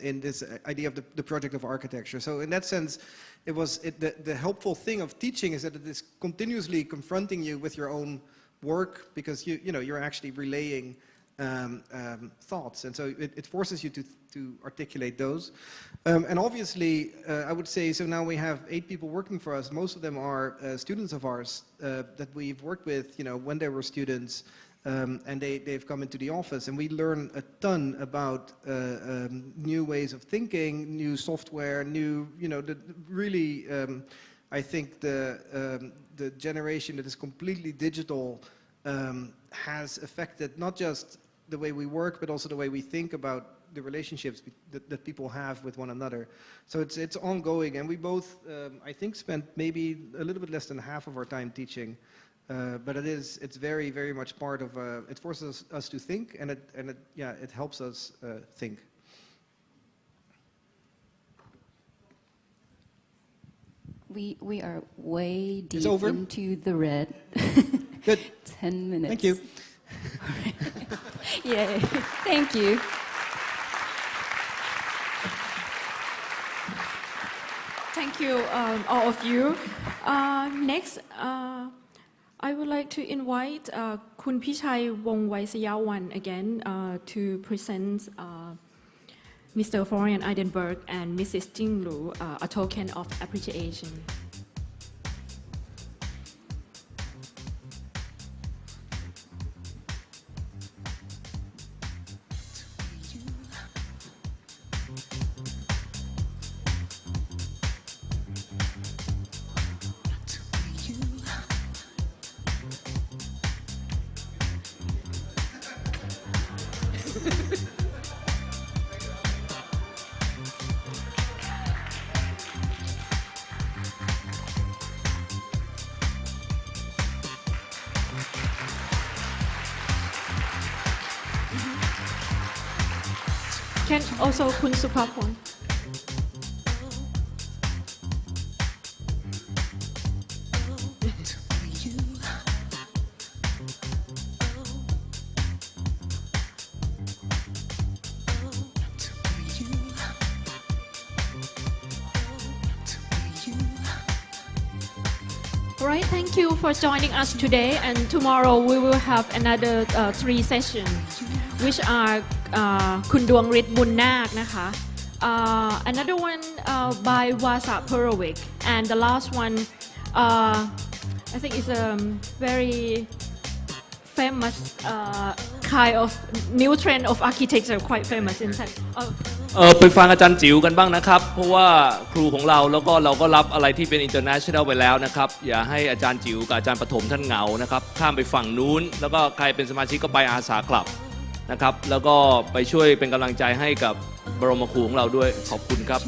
in this idea of the project of architecture. So in that sense, the helpful thing of teaching is that it is continuously confronting you with your own work, because you're actually relaying thoughts, and so it forces you to articulate those. And obviously, I would say, so now we have 8 people working for us. Most of them are students of ours that we've worked with, when they were students. And they've come into the office, and we learn a ton about new ways of thinking, new software, new, really, I think the generation that is completely digital has affected not just the way we work, but also the way we think about the relationships that people have with one another. So it's ongoing, and we both, I think, spent maybe a little bit less than half of our time teaching, but it's very, very much part of, it forces us to think, and it helps us think.
We are way deep into the red.
Good.
10 minutes.
Thank you.
Yay. Thank you.
Thank you, all of you. Next, I would like to invite Kun Pichai Wongwaisayawan again to present Mr. Florian Idenburg and Mrs. Jing Liu a token of appreciation. Can also Kun Supaporn. All right, thank you for joining us today, and tomorrow we will have another 3 sessions, which are Kun Dwangrit Bunnak นะคะ another one by Wasa Perovic, and the last one I think is a very famous kind of new trend of architecture, quite famous in fact.
ไปฟังอาจารย์จิ๋วกันบ้างนะครับเพราะว่าครูของเราแล้วก็เราก็รับอะไรที่เป็น international ไปแล้วนะครับอย่าให้อาจารย์จิ๋วกับอาจารย์ปฐมท่านเหงานะครับข้ามไปฝั่งนู้นแล้วก็ใครเป็นสมาชิกก็ไปอาสาคลับนะครับแล้วก็ไปช่วยเป็นกำลังใจให้กับบรมครูของเราด้วยขอบคุณครับ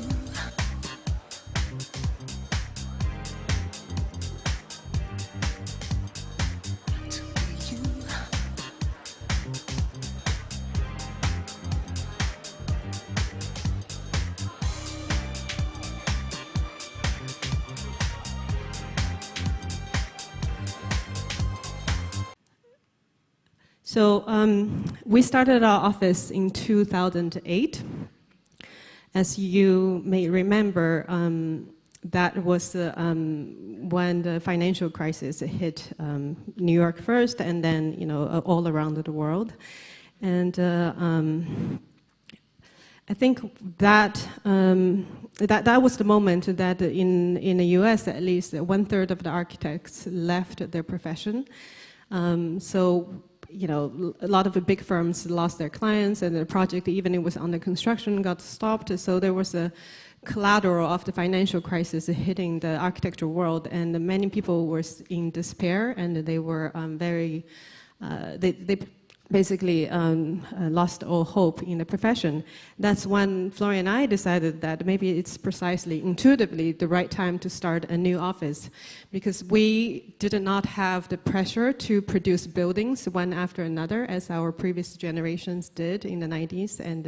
So we started our office in 2008. As you may remember, that was when the financial crisis hit New York first, and then all around the world. And I think that that was the moment that in the U.S. at least 1/3 of the architects left their profession. So a lot of the big firms lost their clients, and the project, even it was under construction, got stopped. So there was a collateral of the financial crisis hitting the architecture world, and many people were in despair, and they were they basically lost all hope in the profession. That's when Florian and I decided that maybe it's precisely, intuitively, the right time to start a new office, because we did not have the pressure to produce buildings one after another as our previous generations did in the 90s and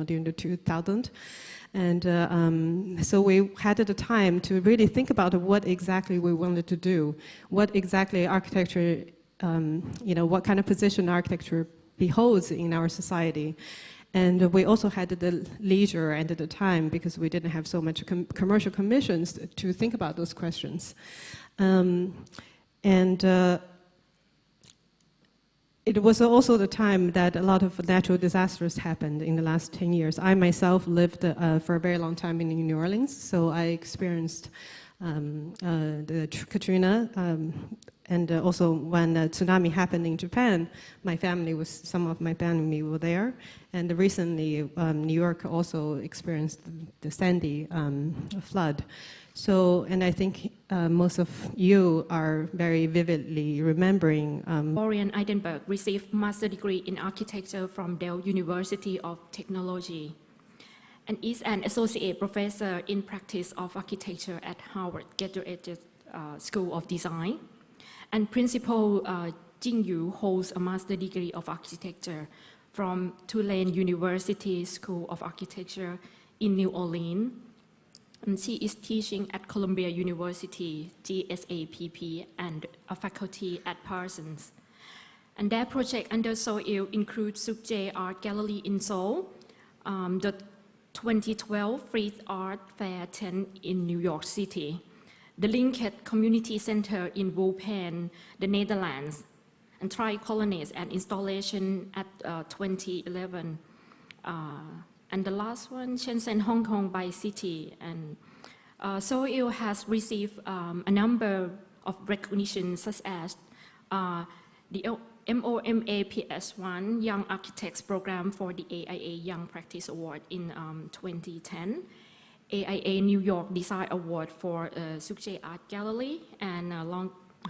during the 2000s. And so we had the time to really think about what exactly we wanted to do, what exactly architecture, what kind of position architecture beholds in our society. And we also had the leisure and the time, because we didn't have so much commercial commissions, to think about those questions. It was also the time that a lot of natural disasters happened in the last 10 years. I myself lived for a very long time in New Orleans, so I experienced the Katrina and also when the tsunami happened in Japan, some of my family were there. And recently, New York also experienced the Sandy flood. So, and I think most of you are very vividly remembering.
Florian Idenburg received master's degree in architecture from Dell University of Technology, and is an associate professor in practice of architecture at Harvard Graduate School of Design. And Principal Jing Liu holds a master's degree of architecture from Tulane University School of Architecture in New Orleans. And she is teaching at Columbia University, GSAPP, and a faculty at Parsons. And their project under Seoul includes Kukje Art Gallery in Seoul, the 2012 Frieze Art Fair tent in New York City, the Linked Community Center in Wuhan, the Netherlands, and Tri-Colonies and installation at 2011. And the last one, Shenzhen, Hong Kong by City. And Seoul has received a number of recognitions such as the MOMA PS1 Young Architects Program for the AIA Young Practice Award in 2010, AIA New York Design Award for Kukje Art Gallery, and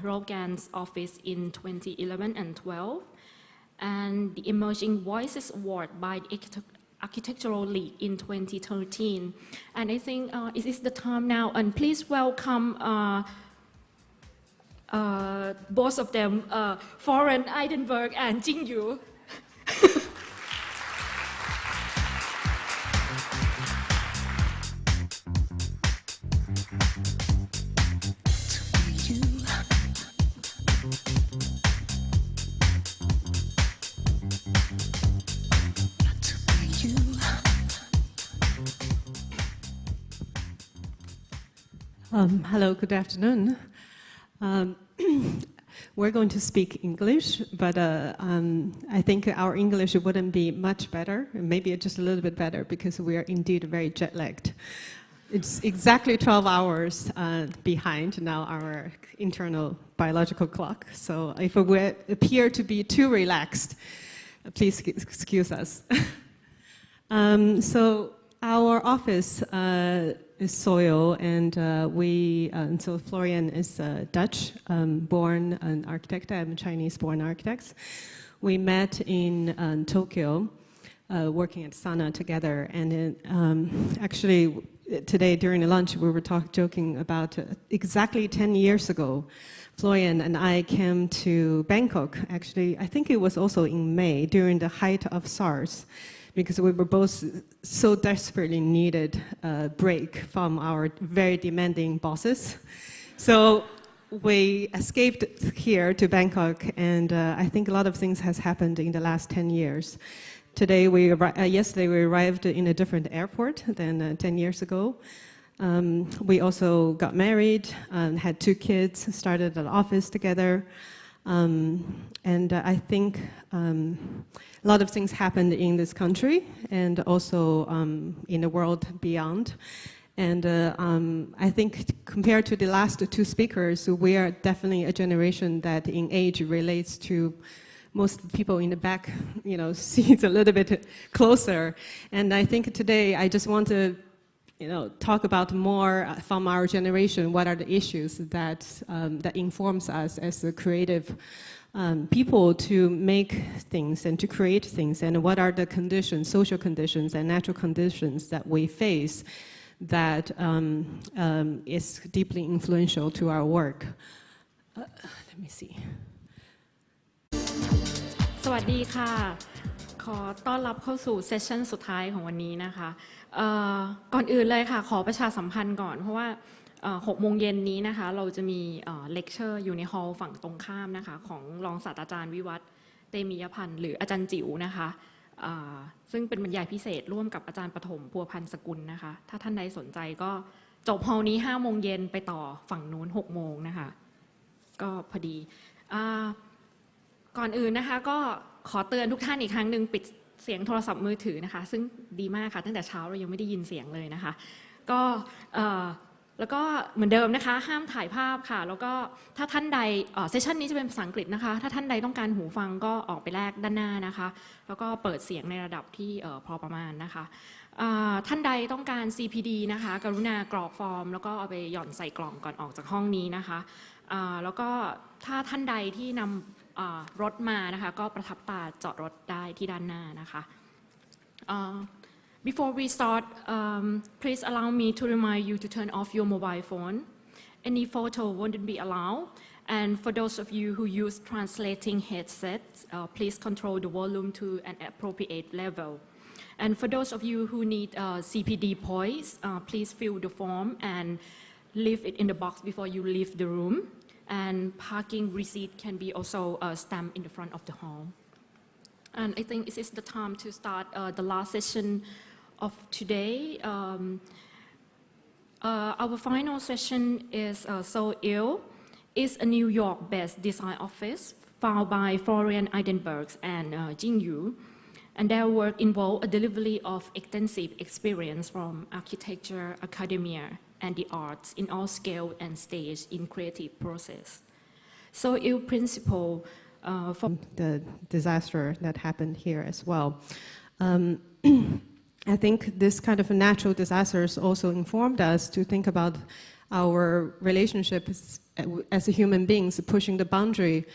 Logan's Office in 2011 and 12, and the Emerging Voices Award by the Architectural League in 2013. And I think it is the time now, and please welcome both of them, Florian Idenburg and Jing Liu.
Hello, good afternoon. We're going to speak English, but I think our English wouldn't be much better, maybe just a little bit better, because we are indeed very jet-lagged. It's exactly 12 hours behind now our internal biological clock, so if we appear to be too relaxed, please excuse us. So our office is Seoul, and so Florian is Dutch, born an architect. I'm a Chinese-born architect. We met in Tokyo, working at Sana together, and actually today during the lunch we were joking about exactly 10 years ago, Florian and I came to Bangkok. Actually, I think it was also in May during the height of SARS, because we were both so desperately needed a break from our very demanding bosses. So we escaped here to Bangkok, and I think a lot of things has happened in the last 10 years. Yesterday we arrived in a different airport than 10 years ago. We also got married, had 2 kids, started an office together. And I think a lot of things happened in this country and also in the world beyond. And I think compared to the last 2 speakers, we are definitely a generation that in age relates to most people in the back, seats a little bit closer. And I think today I just want to talk about more from our generation, what are the issues that informs us as a creative people to make things and to create things, and what are the conditions, social conditions and natural conditions that we face that is deeply influential to our work. Let me see.
สวัสดีค่ะขอต้อนรับเข้าสู่เซสชั่นสุดท้ายของวันนี้นะคะก่อนอื่นเลยค่ะขอประชาสัมพันธ์ก่อนเพราะว่า6 โมงเย็นนี้นะคะเราจะมีเลคเชอร์อยู่ในฮอลล์ฝั่งตรงข้ามนะคะของรองศาสตราจารย์วิวัฒน์เตมียพันธ์หรืออาจารย์จิ๋วนะคะซึ่งเป็นบรรยายพิเศษร่วมกับอาจารย์ปฐมพัวพันธ์สกุลนะคะถ้าท่านใดสนใจก็จบฮอลล์นี้5 โมงเย็นไปต่อฝั่งนู้น6 โมงนะคะก็พอดีก่อนอื่นนะคะก็ขอเตือนทุกท่านอีกครั้งหนึ่งปิดเสียงโทรศัพท์มือถือนะคะซึ่งดีมากค่ะตั้งแต่เช้าเรายังไม่ได้ยินเสียงเลยนะคะก็ แล้วก็เหมือนเดิมนะคะห้ามถ่ายภาพค่ะแล้วก็ถ้าท่านใดเซสชันนี้จะเป็นภาษาอังกฤษนะคะถ้าท่านใดต้องการหูฟังก็ออกไปแลกด้านหน้านะคะแล้วก็เปิดเสียงในระดับที่พอประมาณนะคะท่านใดต้องการ CPD นะคะกรุณากรอกฟอร์มแล้วก็เอาไปหย่อนใส่กล่องก่อนออกจากห้องนี้นะคะแล้วก็ถ้าท่านใดที่นำรถมานะคะก็ประทับตาจอดรถได้ที่ด้านหน้านะคะ Before we start, please allow me to remind you to turn off your mobile phone. Any photo wouldn't be allowed. And for those of you who use translating headsets, please control the volume to an appropriate level. And for those of you who need CPD points, please fill the form and leave it in the box before you leave the room. And parking receipt can be also stamped in the front of the hall. And I think this is the time to start the last session of today. Our final session is Seoul. It's a New York-based design office founded by Florian Idenburg and Jing Liu. And their work involved a delivery of extensive experience from architecture, academia, and the arts in all scale and stage in creative process. Seoul principle from
the disaster that happened here as well. I think this kind of natural disasters also informed us to think about our relationships as human beings, pushing the boundary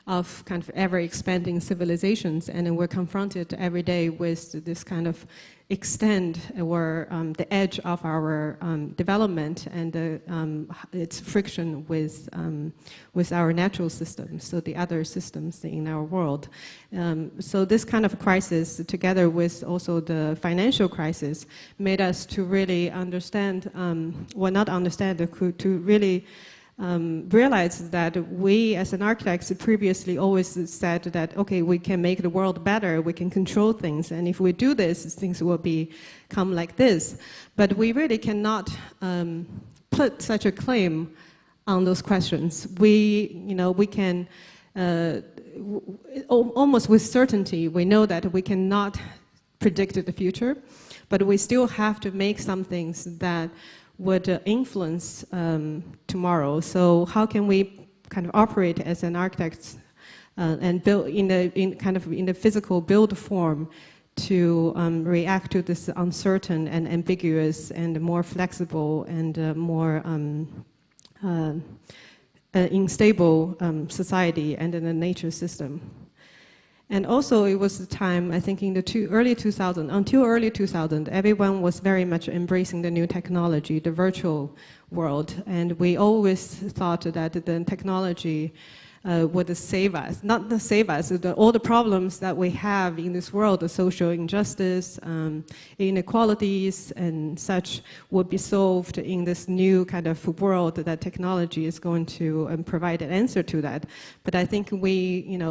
of kind of ever-expanding civilizations, and then we're confronted every day with this kind of extend or the edge of our development and its friction with our natural systems, so the other systems in our world. So this kind of crisis, together with also the financial crisis, made us to really understand, well, not understand, to really realize that we as an architects previously always said that, okay, we can make the world better, we can control things, and if we do this, things will become like this. But we really cannot put such a claim on those questions. We can, almost with certainty, we know that we cannot predict the future, but we still have to make some things that would influence tomorrow. So how can we kind of operate as an architect and build in the physical build form to react to this uncertain and ambiguous and more flexible and more unstable society and in the nature system. And also it was the time, I think in the early 2000s, until early 2000, everyone was very much embracing the new technology, the virtual world. And we always thought that the technology would save us. Not save us, all the problems that we have in this world, the social injustice, inequalities and such, would be solved in this new kind of world that technology is going to provide an answer to that. But I think we, in